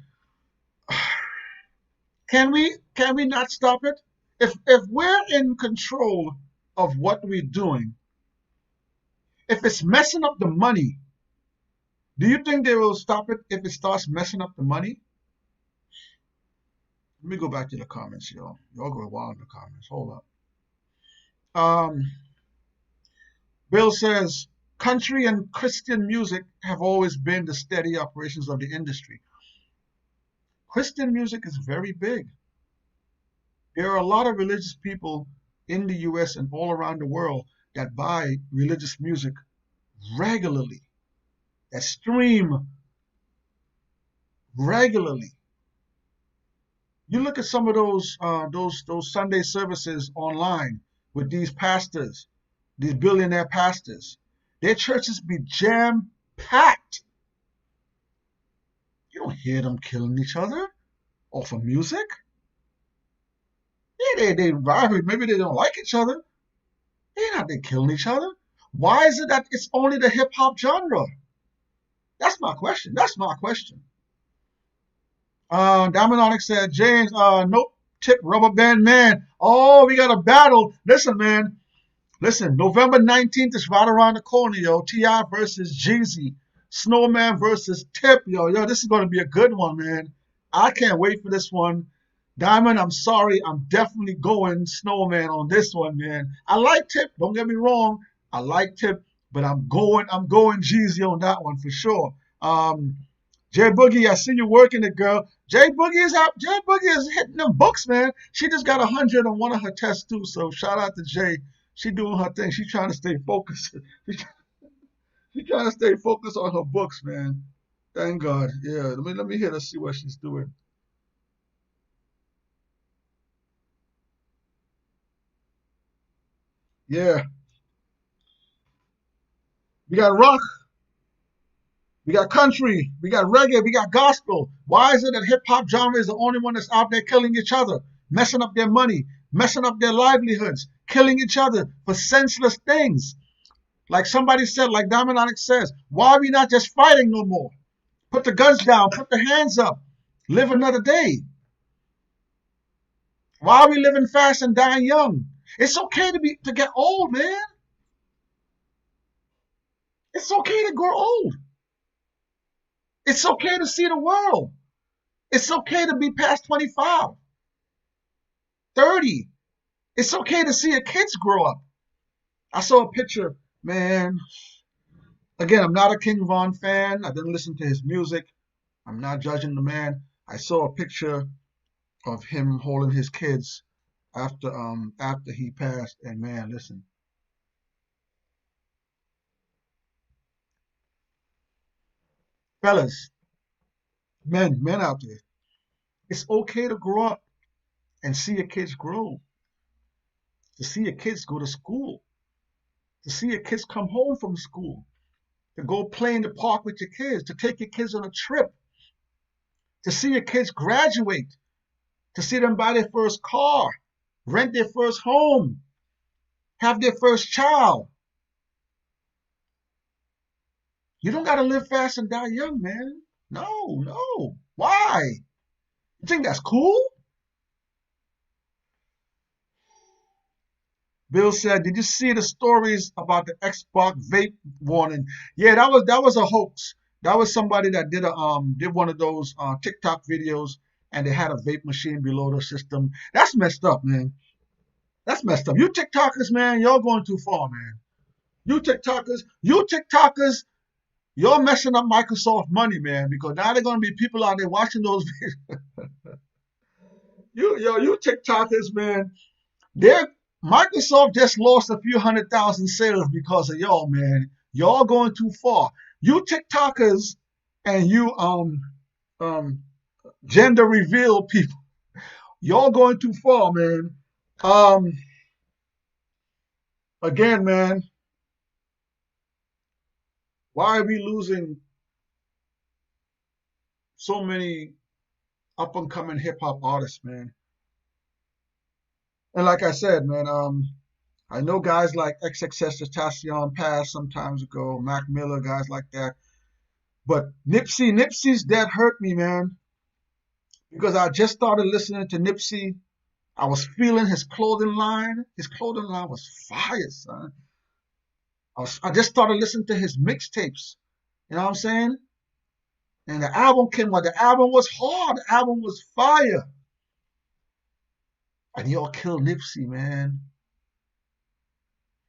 Can we not stop it? If we're in control of what we're doing, if it's messing up the money, do you think they will stop it if it starts messing up the money? Let me go back to the comments, y'all. Y'all go wild in the comments. Hold up. Bill says, country and Christian music have always been the steady operations of the industry. Christian music is very big. There are a lot of religious people in the U.S. and all around the world that buy religious music regularly, that stream regularly. You look at some of those Sunday services online with these pastors, these billionaire pastors. Their churches be jam-packed. You don't hear them killing each other off of music. Yeah, they rivalry. Maybe they don't like each other. They're not killing each other. Why is it that it's only the hip-hop genre? That's my question. Diamond Onyx said, James, nope, tip Rubber Band Man. Oh, we got a battle. Listen, man. Listen, November 19th is right around the corner, yo. T.I. versus Jeezy. Snowman versus Tip, yo. This is going to be a good one, man. I can't wait for this one. Diamond, I'm sorry. I'm definitely going Snowman on this one, man. I like Tip. Don't get me wrong. I like Tip, but I'm going Jeezy on that one for sure. Um, Jay Boogie, I see you working it, girl. Jay Boogie is out. Jay Boogie is hitting them books, man. She just got 100 on one of her tests too. So shout out to Jay. She doing her thing. She trying to stay focused. She trying to stay focused on her books, man. Thank God. Yeah. Let me hear to see what she's doing. Yeah. We got rock. We got country, we got reggae, we got gospel. Why is it that hip hop genre is the only one that's out there killing each other, messing up their money, messing up their livelihoods, killing each other for senseless things? Like somebody said, like Dominic says, why are we not just fighting no more? Put the guns down, put the hands up, live another day. Why are we living fast and dying young? It's okay to get old, man. It's okay to grow old. It's okay to see the world. It's okay to be past 25, 30. It's okay to see your kids grow up. I saw a picture, man. Again, I'm not a King Von fan. I didn't listen to his music. I'm not judging the man. I saw a picture of him holding his kids after he passed. And man, listen, fellas, men out there, it's okay to grow up and see your kids grow, to see your kids go to school, to see your kids come home from school, to go play in the park with your kids, to take your kids on a trip, to see your kids graduate, to see them buy their first car, rent their first home, have their first child. You don't got to live fast and die young, man. No, no. Why? You think that's cool? Bill said, "Did you see the stories about the Xbox vape warning?" Yeah, that was a hoax. That was somebody that did one of those TikTok videos, and they had a vape machine below the system. That's messed up, man. That's messed up. You TikTokers, man, you're going too far, man. You TikTokers, you're messing up Microsoft money, man, because now they're gonna be people out there watching those videos. You TikTokers, man. They're Microsoft just lost a few 100,000 sales because of y'all, man. Y'all going too far. You TikTokers and you um gender reveal people, y'all going too far, man. Um Again, man, why are we losing so many up and coming hip hop artists, man? And like I said, man, I know guys like XXS Tentacion passed some times ago, Mac Miller, guys like that. But Nipsey's death hurt me, man, because I just started listening to Nipsey. I was feeling his clothing line. His clothing line was fire, son. I just started listening to his mixtapes. You know what I'm saying? And the album came out. The album was hard. The album was fire. And y'all killed Nipsey, man.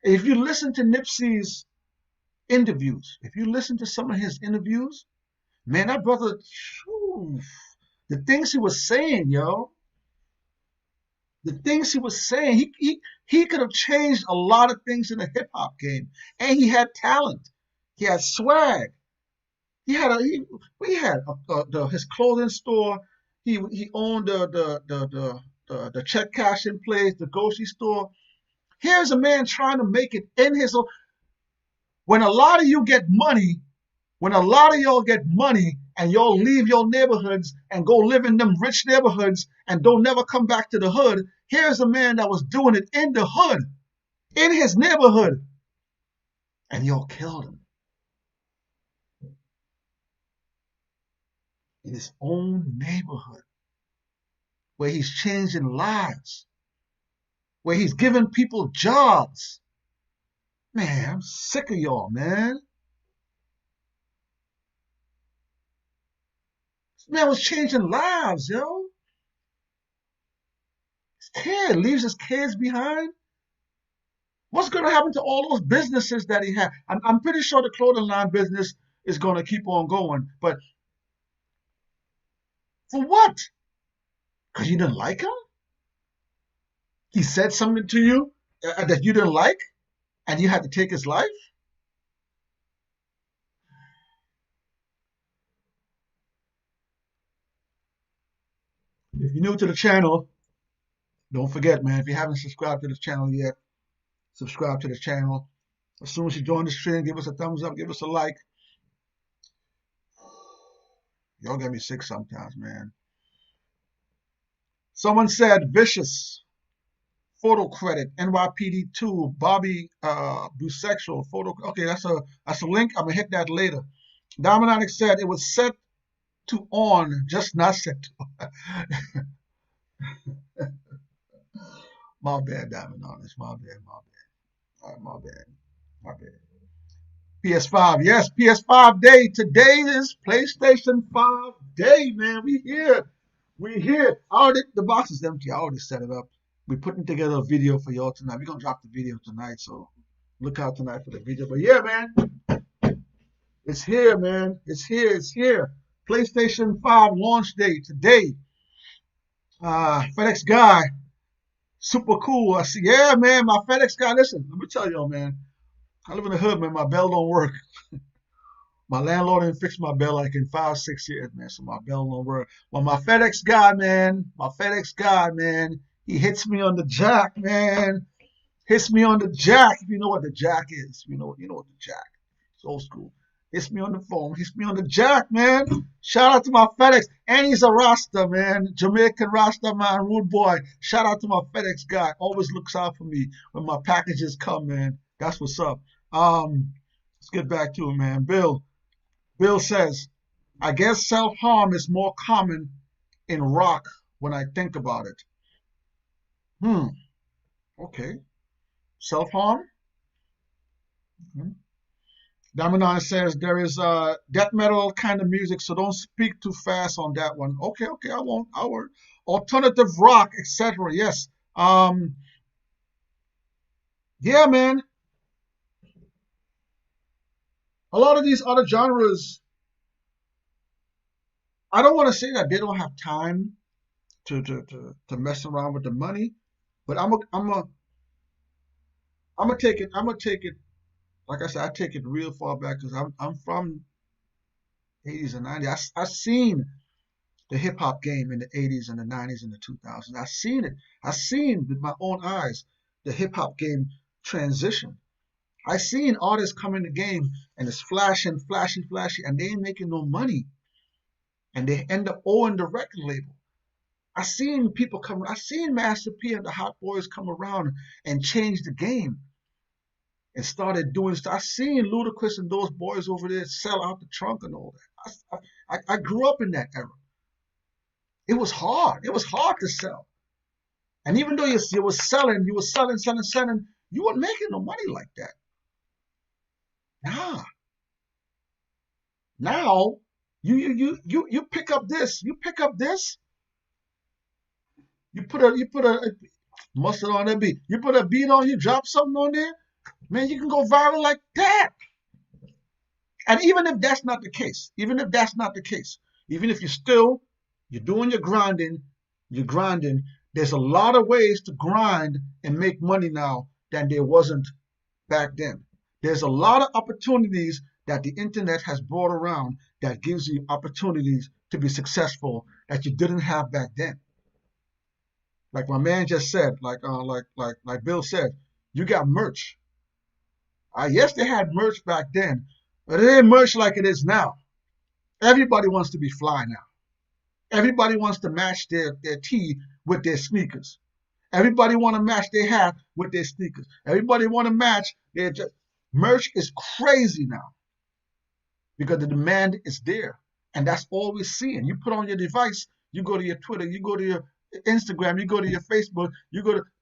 If you listen to Nipsey's interviews, if you listen to some of his interviews, man, that brother, whew, the things he was saying, yo, the things he was saying, he could have changed a lot of things in the hip hop game, and he had talent, he had swag, his clothing store, he owned the check cashing place, the grocery store. Here's a man trying to make it in his own. When a lot of you get money, when a lot of y'all get money and y'all leave your neighborhoods and go live in them rich neighborhoods and don't never come back to the hood, here's a man that was doing it in the hood, in his neighborhood, and y'all killed him in his own neighborhood, where he's changing lives, where he's giving people jobs. Man, I'm sick of y'all, man. This man was changing lives, yo. Kid leaves his kids behind. What's going to happen to all those businesses that he had? I'm pretty sure the clothing line business is going to keep on going. But for what? Because you didn't like him? He said something to you that you didn't like, and you had to take his life? If you're new to the channel, don't forget, man, if you haven't subscribed to the channel yet, subscribe to the channel. As soon as you join the stream, give us a thumbs up, give us a like. Y'all get me sick sometimes, man. Someone said vicious photo credit NYPD2 Bobby bisexual photo. Okay, that's a link. I'm gonna hit that later. Dominic said it was set to on, just not set to. My bad, Dominic. My bad. All right, my bad. PS5, yes, PS5 day. Today is PlayStation 5 day, man. We here. We here. The box is empty. I already set it up. We're putting together a video for y'all tonight. We're gonna drop the video tonight, so look out tonight for the video. But yeah, man, it's here, man. It's here. It's here. PlayStation 5 launch day today. FedEx guy, super cool. I see. Yeah, man, my FedEx guy. Listen, let me tell y'all, man. I live in the hood, man. My bell don't work. My landlord didn't fix my bell like in 5-6 years, man. So my bell don't work. Well, my FedEx guy, man, he hits me on the jack, man. Hits me on the jack. If you know what the jack is, you know what the jack. It's old school. Hits me on the phone. Hits me on the jack, man. Shout out to my FedEx. And he's a Rasta, man. Jamaican Rasta, man. Rude boy. Shout out to my FedEx guy. Always looks out for me when my packages come, man. That's what's up. Let's get back to it, man. Bill says, I guess self-harm is more common in rock when I think about it. Okay. Self-harm? Mm-hmm. Damian says there is death metal kind of music, so don't speak too fast on that one. Okay, I won't. I won't. Alternative rock, etc. Yes. Yeah, man. A lot of these other genres, I don't want to say that they don't have time to mess around with the money, but I'm gonna take it. I'm gonna take it. Like I said, I take it real far back because I'm from 80s and 90s. I seen the hip hop game in the 80s and the 90s and the 2000s. I seen it. I seen with my own eyes the hip hop game transition. I seen artists come in the game and it's flashing, and they ain't making no money, and they end up owing the record label. I seen people come. I seen Master P and the Hot Boys come around and change the game and started doing stuff. I seen Ludacris and those boys over there sell out the trunk and all that. I grew up in that era. It was hard. It was hard to sell. And even though you were selling, you weren't making no money like that. Now you pick up this. You put a mustard on that beat. You put a beat on, you drop something on there, man, you can go viral like that. And even if that's not the case, even if you're doing your grinding, there's a lot of ways to grind and make money now than there wasn't back then. There's a lot of opportunities that the internet has brought around that gives you opportunities to be successful that you didn't have back then. Like my man just said, like Bill said, you got merch. Yes, they had merch back then, but it ain't merch like it is now. Everybody wants to be fly now. Everybody wants to match their tee with their sneakers. Everybody want to match their hat with their sneakers. Everybody want to match their merch is crazy now because the demand is there, and that's all we're seeing. You put on your device, you go to your Twitter, you go to your Instagram, you go to your Facebook,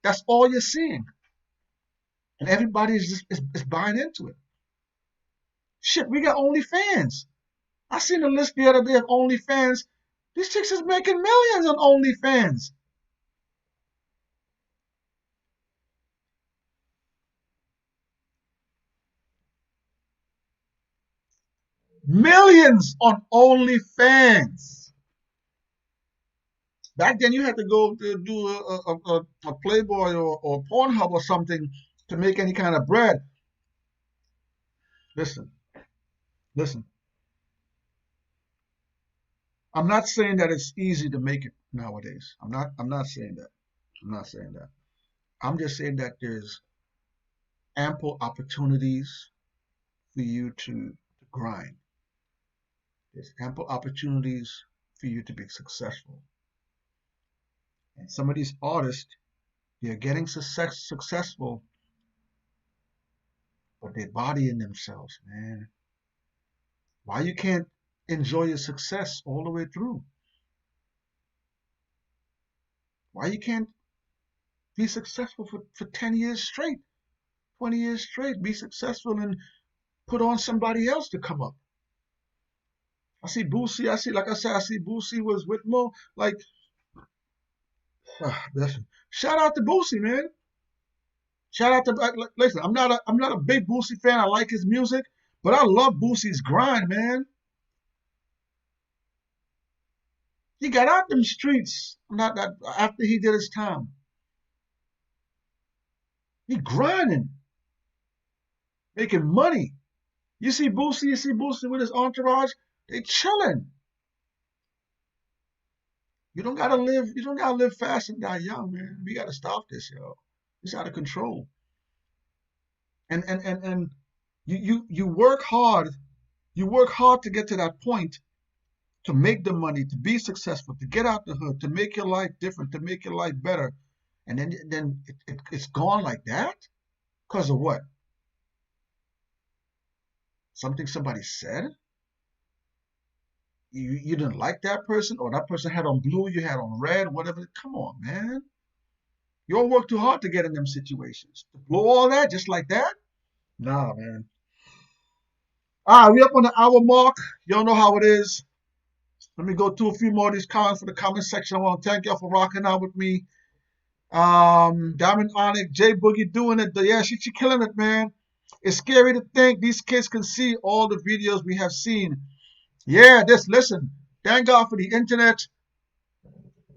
that's all you're seeing. And everybody is buying into it. Shit, we got OnlyFans. I seen a list the other day of OnlyFans. These chicks is making millions on OnlyFans. Millions on OnlyFans. Back then, you had to go to do a Playboy or Pornhub or something to make any kind of bread. Listen, listen. I'm not saying that it's easy to make it nowadays. I'm not saying that. I'm not saying that. I'm just saying that there's ample opportunities for you to grind. There's ample opportunities for you to be successful. And some of these artists, they're getting successful, but they're bodying themselves, man. Why you can't enjoy your success all the way through? Why you can't be successful for 10 years straight, 20 years straight, be successful and put on somebody else to come up? I see Boosie, like I said, I see Boosie was with Mo. Like, listen, shout out to Boosie, man. Shout out to, listen, I'm not a big Boosie fan. I like his music, but I love Boosie's grind, man. He got out them streets not that after he did his time. He grinding, making money. You see Boosie with his entourage, they chilling. You don't gotta live fast and die young, man. We gotta stop this, yo. It's out of control. And you work hard to get to that point, to make the money, to be successful, to get out the hood, to make your life different, to make your life better. And then it's gone like that? Because of what? Something somebody said? You didn't like that person, or that person had on blue, you had on red, whatever. Come on, man. You all work too hard to get in them situations. To blow all that just like that? Nah, man. All right, we up on the hour mark. Y'all know how it is. Let me go to a few more of these comments for the comment section. I want to thank y'all for rocking out with me. Diamond Onyx, J Boogie doing it. Yeah, she killing it, man. It's scary to think these kids can see all the videos we have seen. Yeah, listen. Thank God for the internet.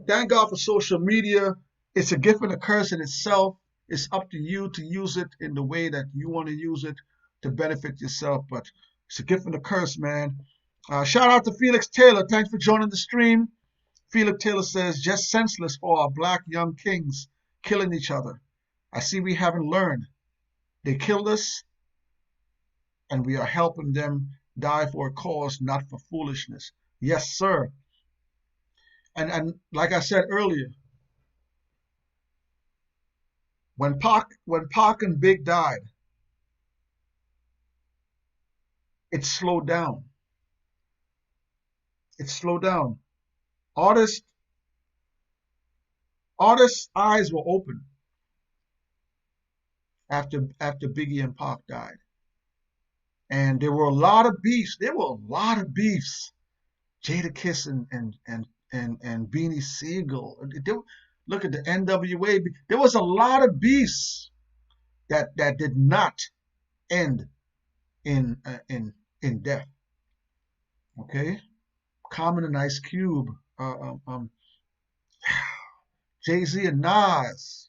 Thank God for social media. It's a gift and a curse in itself. It's up to you to use it in the way that you want to use it to benefit yourself. But it's a gift and a curse, man. Shout out to Felix Taylor. Thanks for joining the stream. Felix Taylor says, just senseless for our black young kings killing each other. I see we haven't learned. They killed us, and we are helping them die for a cause, not for foolishness. Yes, sir. And like I said earlier, when Pac and Big died, it slowed down. It slowed down. Artists eyes were open after Biggie and Pac died. And there were a lot of beefs. There were a lot of beefs. Jadakiss and Beanie Siegel. Look at the NWA. There was a lot of beefs that did not end in death. Okay, Common and Ice Cube, Jay-Z and Nas.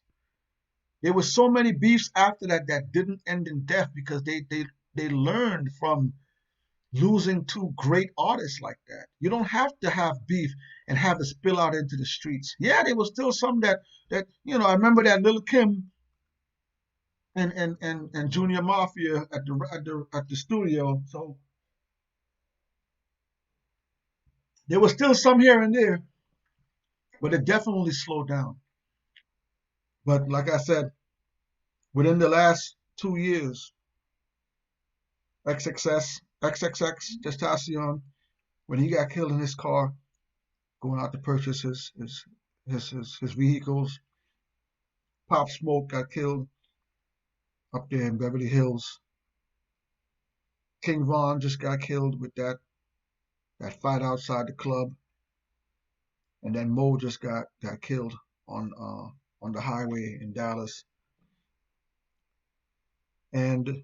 There were so many beefs after that didn't end in death because they learned from losing two great artists like that. You don't have to have beef and have it spill out into the streets. Yeah, there was still some that I remember that Lil' Kim and Junior Mafia at the studio. So there was still some here and there, but it definitely slowed down. But like I said, within the last 2 years, XXX Testacion, when he got killed in his car, going out to purchase his vehicles. Pop Smoke got killed up there in Beverly Hills. King Von just got killed with that fight outside the club, and then Mo just got killed on the highway in Dallas. And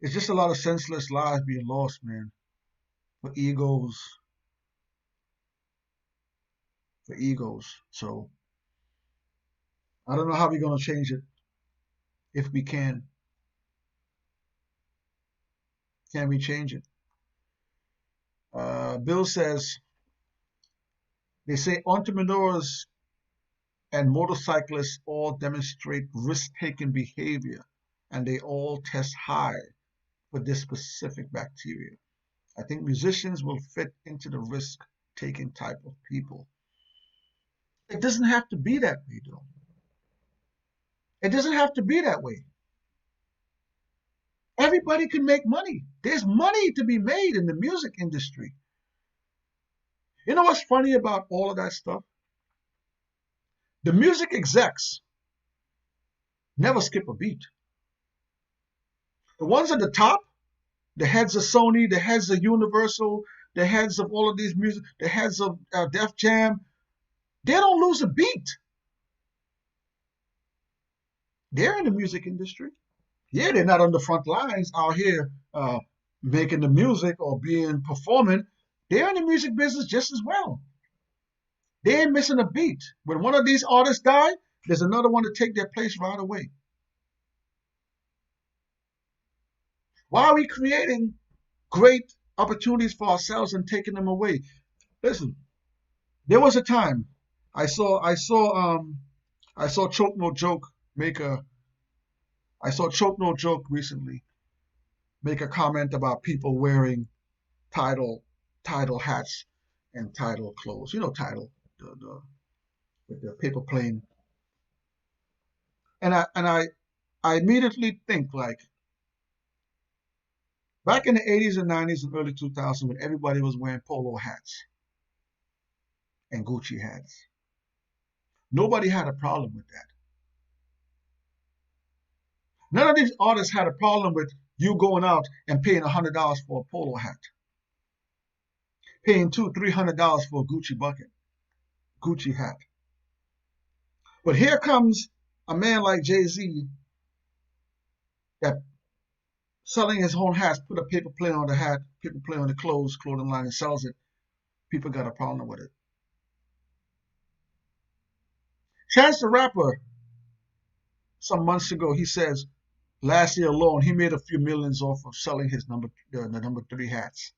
It's just a lot of senseless lives being lost, man, for egos, for egos. So I don't know how we're gonna change it. If we can we change it? Bill says they say entrepreneurs and motorcyclists all demonstrate risk-taking behavior, and they all test high for this specific bacteria. I think musicians will fit into the risk-taking type of people. It doesn't have to be that way, though. It doesn't have to be that way. Everybody can make money. There's money to be made in the music industry. You know what's funny about all of that stuff? The music execs never skip a beat. The ones at the top, the heads of Sony, the heads of Universal, the heads of all of these music, the heads of Def Jam, they don't lose a beat. They're in the music industry. Yeah, they're not on the front lines out here making the music or being performing. They're in the music business just as well. They ain't missing a beat. When one of these artists die, there's another one to take their place right away. Why are we creating great opportunities for ourselves and taking them away? Listen, there was a time I saw Choke No Joke make a I saw Choke No Joke recently make a comment about people wearing title hats and title clothes. You know, title the with the paper plane. And I immediately think like back in the 80s and 90s and early 2000s when everybody was wearing polo hats and Gucci hats. Nobody had a problem with that. None of these artists had a problem with you going out and paying $100 for a polo hat, paying $300 for a Gucci bucket, Gucci hat. But here comes a man like Jay-Z that selling his own hats, put a paper plate on the hat, paper plate on the clothing line and sells it. People got a problem with it. Chance the Rapper, some months ago, he says last year alone he made a few millions off of selling his the number 3 hats.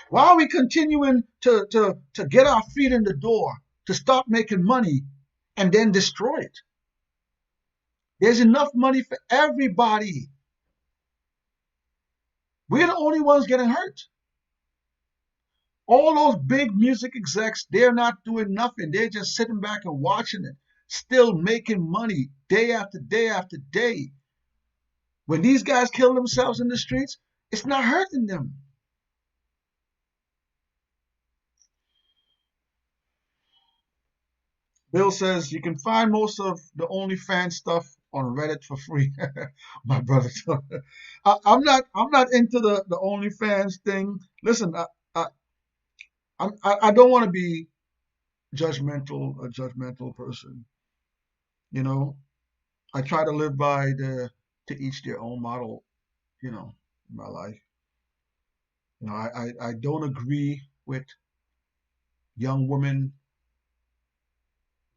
Why are we continuing to get our feet in the door, to start making money and then destroy it? There's enough money for everybody. We're the only ones getting hurt. All those big music execs, they're not doing nothing. They're just sitting back and watching it, still making money day after day after day. When these guys kill themselves in the streets, it's not hurting them. Bill says you can find most of the OnlyFans stuff on Reddit for free. My brother, I'm not into the OnlyFans thing. Listen, I don't want to be a judgmental person. You know, I try to live by the to each their own model. You know, in my life. You know, I don't agree with young women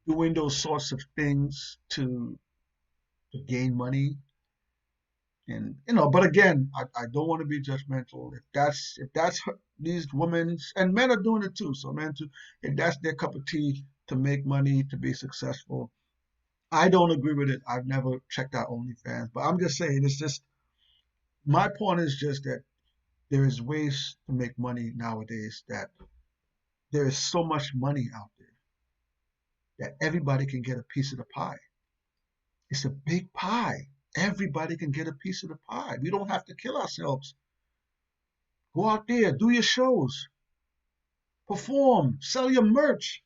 doing those sorts of things to gain money. And but again, I don't want to be judgmental. If that's these women and men are doing it too. So men too, if that's their cup of tea to make money to be successful, I don't agree with it. I've never checked out OnlyFans, but I'm just saying it's just my point is just that there is ways to make money nowadays that there is so much money out there that everybody can get a piece of the pie. It's a big pie. Everybody can get a piece of the pie. We don't have to kill ourselves. Go out there, do your shows, perform, sell your merch.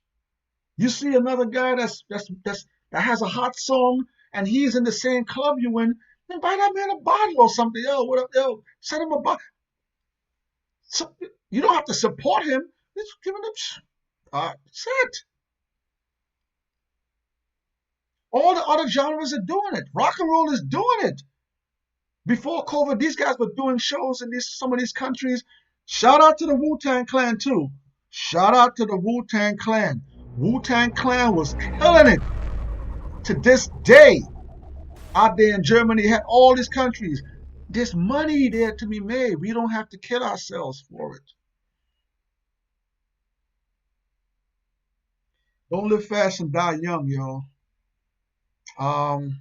You see another guy that has a hot song and he's in the same club you in, then buy that man a bottle or something. Yo, what up, yo? Send him a bottle. So, you don't have to support him. Just give him a. That's it. All the other genres are doing it. Rock and roll is doing it. Before COVID, these guys were doing shows in some of these countries. Shout out to the Wu-Tang Clan too. Shout out to the Wu-Tang Clan. Wu-Tang Clan was killing it to this day. Out there in Germany, had all these countries. There's money there to be made. We don't have to kill ourselves for it. Don't live fast and die young, y'all. Um,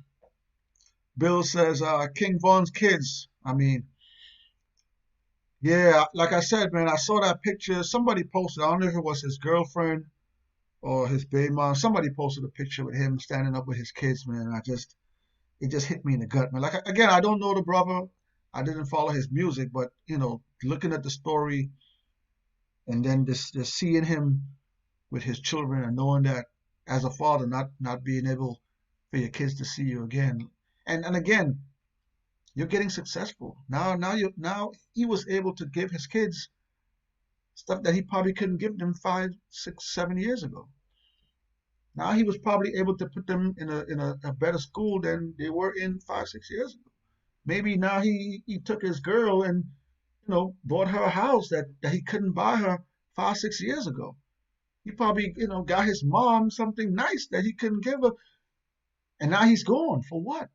Bill says, King Von's kids. I mean, yeah, like I said, man, I saw that picture. Somebody posted, I don't know if it was his girlfriend or his baby mom. Somebody posted a picture with him standing up with his kids, man. It just hit me in the gut, man. Like, again, I don't know the brother. I didn't follow his music, but, looking at the story and then just seeing him with his children and knowing that as a father, not being able for your kids to see you again. And again, you're getting successful. Now he was able to give his kids stuff that he probably couldn't give them 5, 6, 7 years ago. Now he was probably able to put them in a better school than they were in 5, 6 years ago. Maybe now he took his girl and bought her a house that he couldn't buy her 5, 6 years ago. He probably got his mom something nice that he couldn't give her, and now he's gone for what?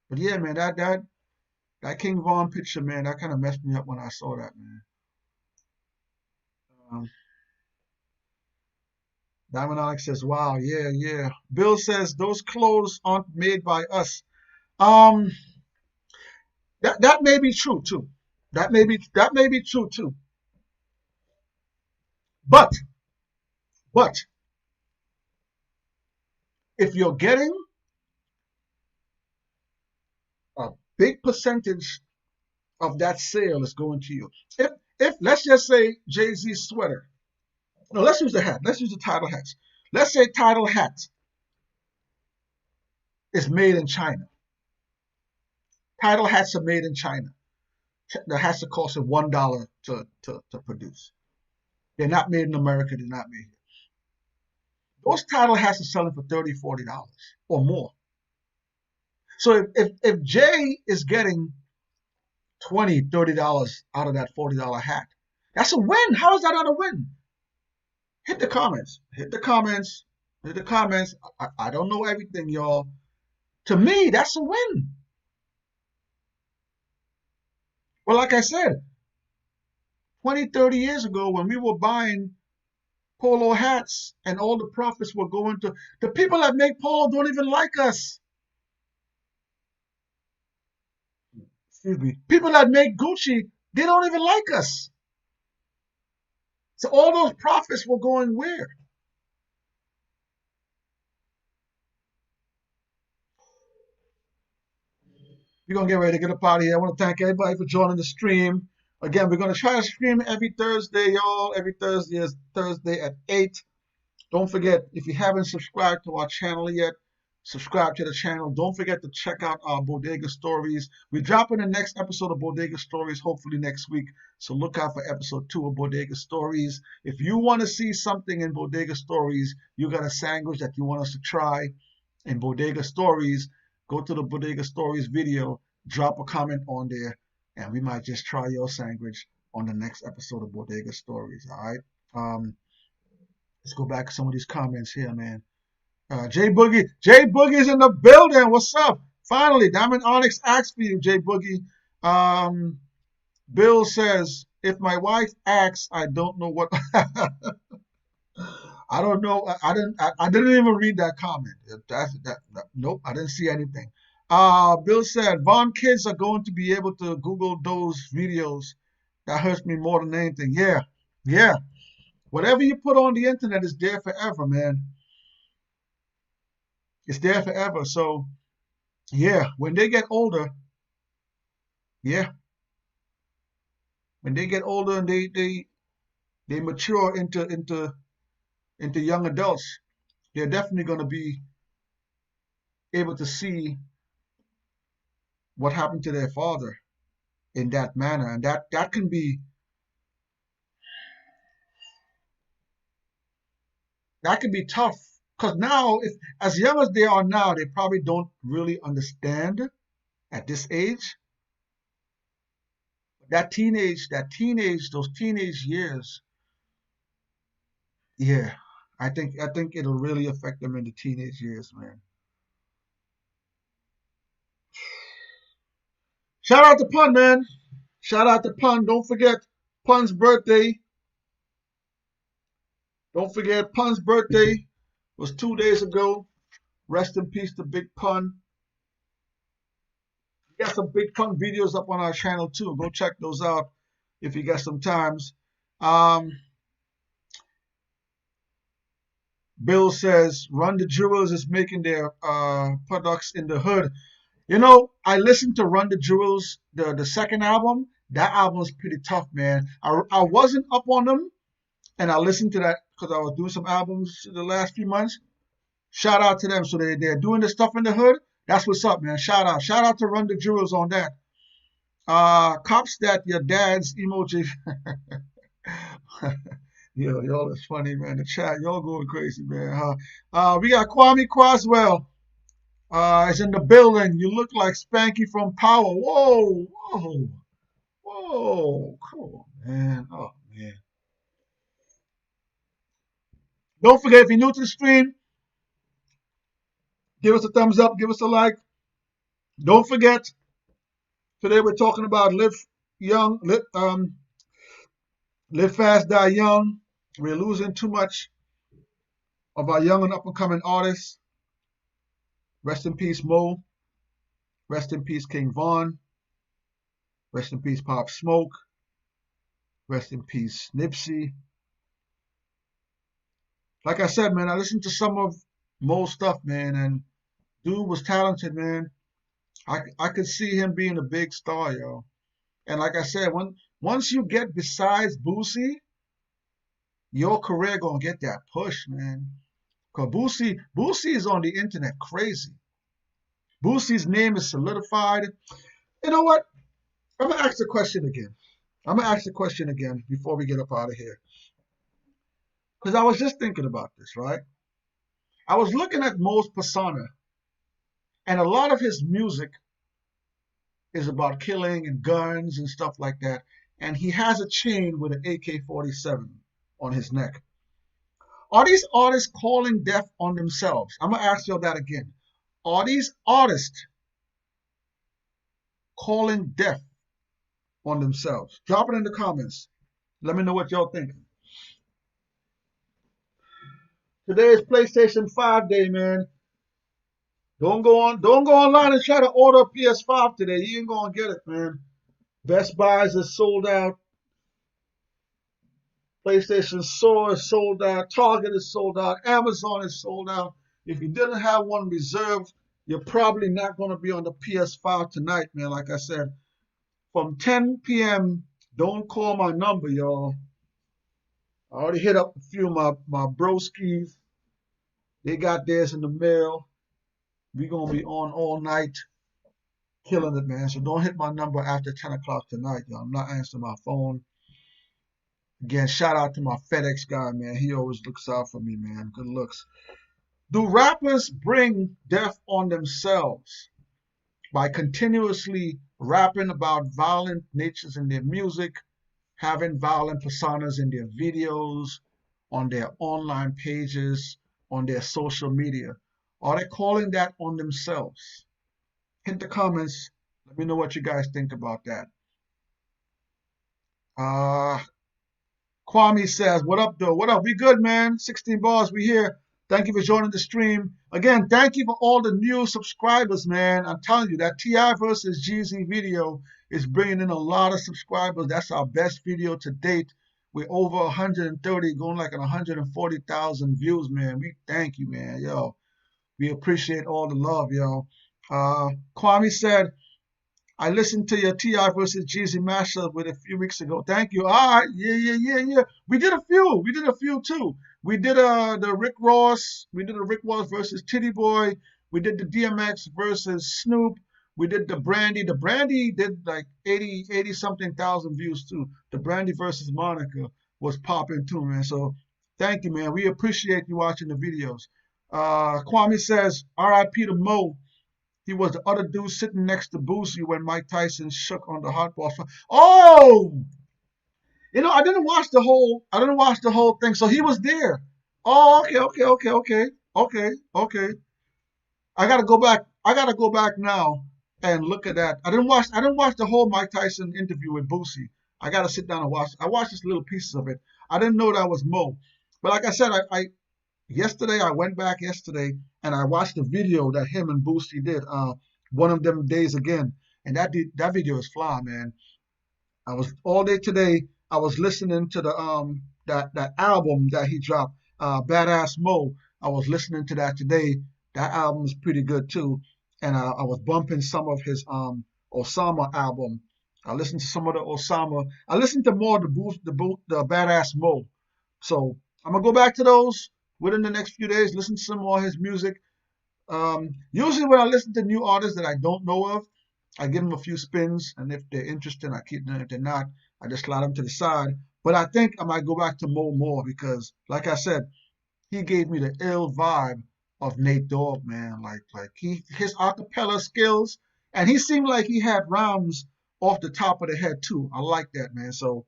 But yeah, man, that King Von picture, man, that kind of messed me up when I saw that, man. Um, Diamond Onyx says, "Wow, yeah, yeah." Bill says those clothes aren't made by us. Um, that may be true too. That may be true too. But but if you're getting a big percentage of that sale is going to you. If let's just say Jay-Z's sweater. No, let's use the hat. Let's use the title hats. Let's say title hat is made in China. Title hats are made in China. The hats are costing $1 to produce. They're not made in America. They're not made here. Those title hats are selling for $30, $40 or more. So if Jay is getting $20, $30 out of that $40 hat, that's a win. How is that not a win? Hit the comments. Hit the comments. Hit the comments. I don't know everything, y'all. To me, that's a win. Well, like I said, 20, 30 years ago when we were buying polo hats and all the profits were going to the people that make polo don't even like us. Excuse me. People that make Gucci, they don't even like us. So all those profits were going where? We're going to get ready to get up out of here. I want to thank everybody for joining the stream. Again, we're going to try to stream every Thursday, y'all. Every Thursday is Thursday at 8. Don't forget, if you haven't subscribed to our channel yet, subscribe to the channel. Don't forget to check out our Bodega Stories. We're dropping the next episode of Bodega Stories hopefully next week. So look out for episode 2 of Bodega Stories. If you want to see something in Bodega Stories, you got a sandwich that you want us to try in Bodega Stories, go to the Bodega Stories video, drop a comment on there, and we might just try your sandwich on the next episode of Bodega Stories, all right? Let's go back to some of these comments here, man. Jay Boogie's in the building. What's up? Finally, Diamond Onyx asked for you, Jay Boogie. Bill says, if my wife asks, I don't know what. I don't know. I didn't even read that comment. Nope, I didn't see anything. Bill said, Vaughn kids are going to be able to Google those videos. That hurts me more than anything. Yeah, yeah. Whatever you put on the internet is there forever, man. It's there forever. So, yeah, when they get older, yeah, when they get older and they mature into young adults, they're definitely going to be able to see what happened to their father in that manner, and that can be tough Because now, if as young as they are now, they probably don't really understand at this age. Those teenage years, yeah, I think it'll really affect them in the teenage years, man. Shout out to Pun, man. Shout out to Pun. Don't forget Pun's birthday. Don't forget Pun's birthday was 2 days ago. Rest in peace to Big Pun. We got some Big Pun videos up on our channel too. Go check those out if you got some times. Um, Bill says Run the Jewels is making their products in the hood. You know, I listened to Run the Jewels, the second album. That album was pretty tough, man. I wasn't up on them, and I listened to that because I was doing some albums the last few months. Shout out to them. So they're doing the stuff in the hood. That's what's up, man. Shout out. Shout out to Run the Jewels on that. Cops that your dad's emoji. Yo, y'all is funny, man. The chat, y'all going crazy, man. We got Kwame Croswell. Is in the building. You look like Spanky from Power. Whoa, whoa, whoa. Come on, man. Oh, man. Don't forget, if you're new to the stream, give us a thumbs up, give us a like. Don't forget, today we're talking about live fast, die young. We're losing too much of our young and up and coming artists. Rest in peace, Mo. Rest in peace, King Von. Rest in peace, Pop Smoke. Rest in peace, Nipsey. Like I said, man, I listened to some of Mo's stuff, man, and dude was talented, man. I could see him being a big star, yo. And like I said, once you get besides Boosie, your career gonna get that push, man. Cause Boosie is on the internet crazy. Boosie's name is solidified. You know what? I'm gonna ask the question again. I'm gonna ask the question again before we get up out of here. Because I was just thinking about this, right? I was looking at Mo's persona, and a lot of his music is about killing and guns and stuff like that. And he has a chain with an AK-47 on his neck. Are these artists calling death on themselves? I'm going to ask you that again. Are these artists calling death on themselves? Drop it in the comments. Let me know what y'all think. Today is PlayStation 5 day, man. Don't go online and try to order a PS5 today. You ain't gonna get it, man. Best Buys is sold out. PlayStation Store is sold out. Target is sold out. Amazon is sold out. If you didn't have one reserved, you're probably not going to be on the PS5 tonight, man. Like I said, from 10 p.m., don't call my number, y'all. I already hit up a few of my broskies. They got theirs in the mail. We going to be on all night, killing it, man. So don't hit my number after 10 o'clock tonight, y'all. I'm not answering my phone. Again, shout out to my FedEx guy, man. He always looks out for me, man. Good looks. Do rappers bring death on themselves by continuously rapping about violent natures in their music, having violent personas in their videos, on their online pages, on their social media? Are they calling that on themselves? Hit the comments. Let me know what you guys think about that. Kwame says, what up, though? What up? We good, man. 16 bars, we here. Thank you for joining the stream. Again, thank you for all the new subscribers, man. I'm telling you, that T.I. versus Jeezy video is bringing in a lot of subscribers. That's our best video to date. We're over 130, going like 140,000 views, man. We thank you, man. Yo, we appreciate all the love, yo. Kwame said, I listened to your T.I. versus Jeezy mashup with a few weeks ago. Thank you. All right. Yeah. We did a few too. We did the Rick Ross. We did a Rick Ross versus Titty Boy. We did the DMX versus Snoop. We did the Brandy. The Brandy did like 80 something thousand views too. The Brandy versus Monica was popping too, man. So thank you, man. We appreciate you watching the videos. Kwame says, R.I.P. to Mo. He was the other dude sitting next to Boosie when Mike Tyson shook on the hot balls. Oh, I didn't watch the whole thing. So he was there. Oh, okay. I gotta go back now and look at that. I didn't watch the whole Mike Tyson interview with Boosie. I gotta sit down and watch. I watched just little pieces of it. I didn't know that was Mo. But like I said, I yesterday I went back yesterday and I watched the video that him and Boosie did. One of them days again, and that video is fly, man. I was all day today. I was listening to the that album that he dropped, Badass Mo. I was listening to that today. That album is pretty good too, and I was bumping some of his Osama album. I listened to some of the Osama. I listened to more of the Badass Mo. So I'm gonna go back to those within the next few days. Listen to some more of his music. Usually when I listen to new artists that I don't know of, I give them a few spins, and if they're interesting, I keep them. If they're not, I just slide them to the side. But I think I might go back to Mo more because, like I said, he gave me the ill vibe of Nate Dogg, man. Like his acapella skills, and he seemed like he had rhymes off the top of the head too. I like that, man. So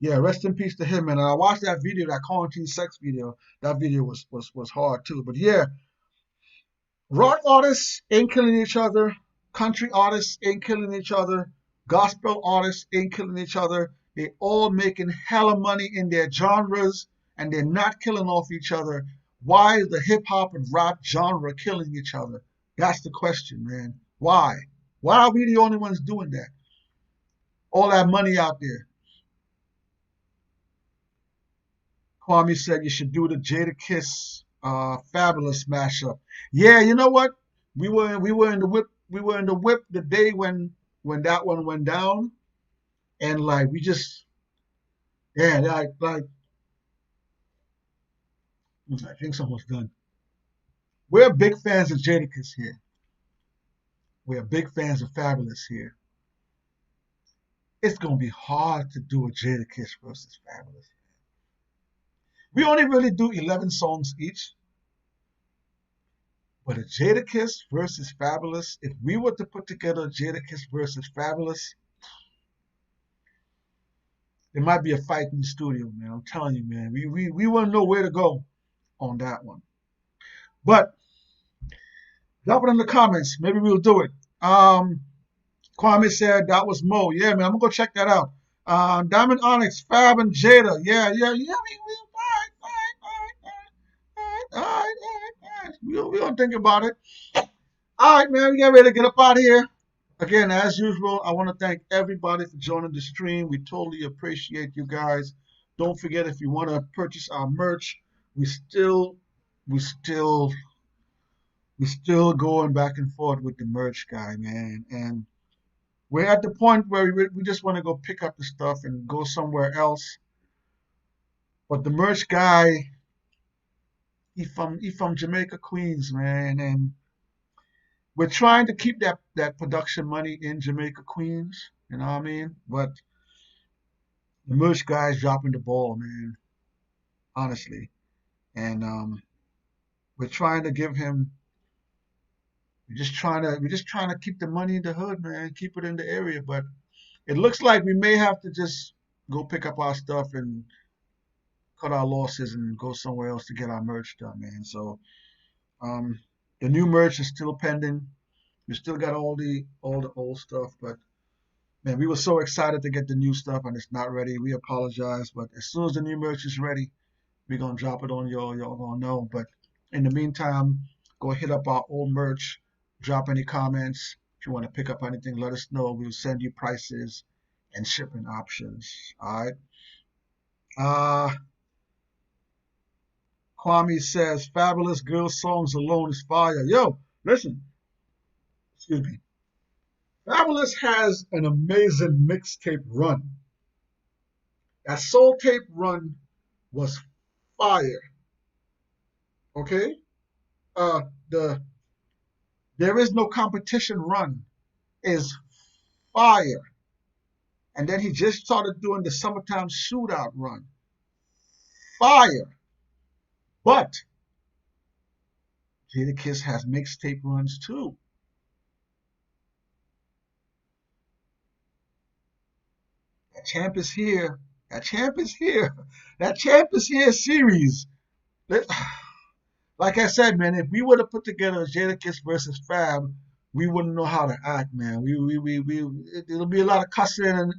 yeah, rest in peace to him, man. And I watched that video, that quarantine sex video. That video was hard too. But yeah, rock artists ain't killing each other. Country artists ain't killing each other. Gospel artists ain't killing each other. They all making hella money in their genres and they're not killing off each other. Why is the hip hop and rap genre killing each other? That's the question, man. Why? Why are we the only ones doing that? All that money out there. Kwame said you should do the Jada Kiss Fabulous mashup. Yeah, you know what? We were in the whip the day when that one went down, and like we just yeah like I think almost done. We're big fans of Jadakiss here. We're big fans of Fabulous here. It's gonna be hard to do a Jadakiss versus Fabulous. We only really do 11 songs each, but a Jadakiss versus Fabulous. If we were to put together Jadakiss versus Fabulous, there might be a fight in the studio, man. I'm telling you, man. We want to know where to go on that one. But drop it in the comments. Maybe we'll do it. Kwame said that was Mo. Yeah, man. I'm gonna go check that out. Diamond Onyx, Fab, and Jada. Yeah. All right. We don't think about it. All right, man. We get ready to get up out of here. Again, as usual, I want to thank everybody for joining the stream. We totally appreciate you guys. Don't forget if you want to purchase our merch, we still we still we still going back and forth with the merch guy, man. And we're at the point where we just want to go pick up the stuff and go somewhere else. But the merch guy, he from Jamaica, Queens, man, and we're trying to keep that production money in Jamaica, Queens. You know what I mean? But the merch guy's dropping the ball, man. Honestly, and we're trying to give him. We're just trying to keep the money in the hood, man. Keep it in the area, but it looks like we may have to just go pick up our stuff and cut our losses and go somewhere else to get our merch done, man. So um, the new merch is still pending. We still got all the old stuff, but man, we were so excited to get the new stuff and it's not ready. We apologize, but as soon as the new merch is ready, we're gonna drop it on y'all. Y'all gonna know. But in the meantime, go hit up our old merch. Drop any comments. If you want to pick up anything, let us know. We'll send you prices and shipping options. All right. Uh, Kwame says, "Fabulous girl songs alone is fire." Yo, listen. Excuse me. Fabulous has an amazing mixtape run. That soul tape run was fire. Okay. The There is no competition run is fire. And then he just started doing the summertime shootout run. Fire. But Jadakiss has mixtape runs too. That champ is here. That champ is here. That champ is here series. Like I said, man, if we would have put together Jadakiss versus Fab, we wouldn't know how to act, man. It'll be a lot of cussing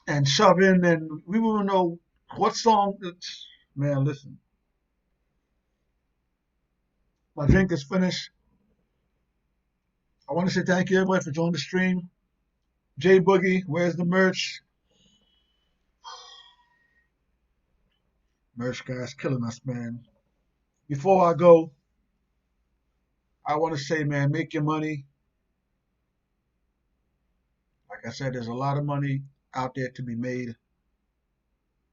and shoving, and we wouldn't know what song. Man, listen, my drink is finished. I want to say thank you everybody for joining the stream. J Boogie, where's the merch? Merch guys killing us, man. Before I go, I want to say, man, make your money. Like I said, there's a lot of money out there to be made.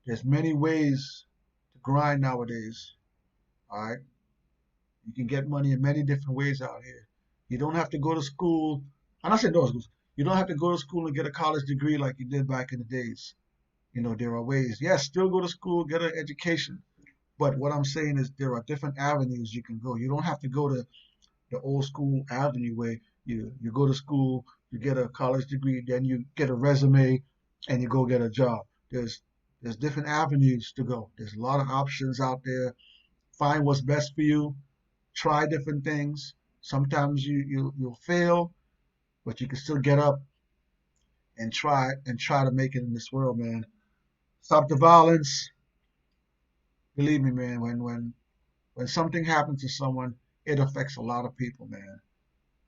There's many ways to grind nowadays. All right. You can get money in many different ways out here. You don't have to go to school. I'm not saying no schools. You don't have to go to school and get a college degree like you did back in the days. There are ways. Yes, still go to school, get an education. But what I'm saying is there are different avenues you can go. You don't have to go to the old school avenue where you go to school, you get a college degree, then you get a resume, and you go get a job. There's different avenues to go. There's a lot of options out there. Find what's best for you. Try different things. Sometimes you'll fail, but you can still get up and try to make it in this world, man. Stop the violence. Believe me, man. When something happens to someone, it affects a lot of people, man.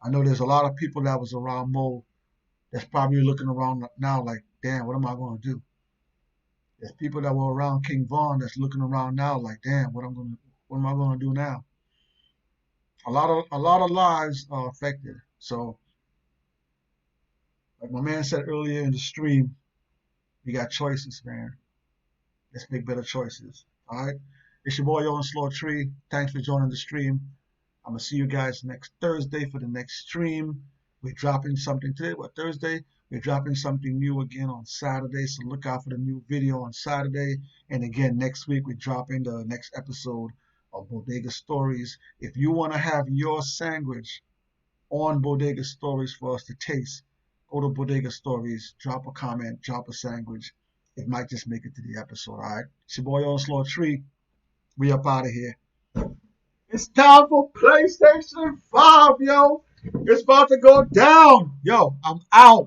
I know there's a lot of people that was around Mo that's probably looking around now like, damn, what am I going to do? There's people that were around King Von that's looking around now like, damn, what am I going to do now? A lot of lives are affected. So, like my man said earlier in the stream, you got choices, man. Let's make better choices. All right. It's your boy Mo3. Thanks for joining the stream. I'm gonna see you guys next Thursday for the next stream. We're dropping something today. What, Thursday? We're dropping something new again on Saturday. So look out for the new video on Saturday. And again, next week we're dropping the next episode of Bodega Stories. If you want to have your sandwich on Bodega Stories for us to taste, go to Bodega Stories, drop a comment, drop a sandwich. It might just make it to the episode, all right? It's your boy Mo3. We up out of here. It's time for PlayStation 5, yo. It's about to go down. Yo, I'm out.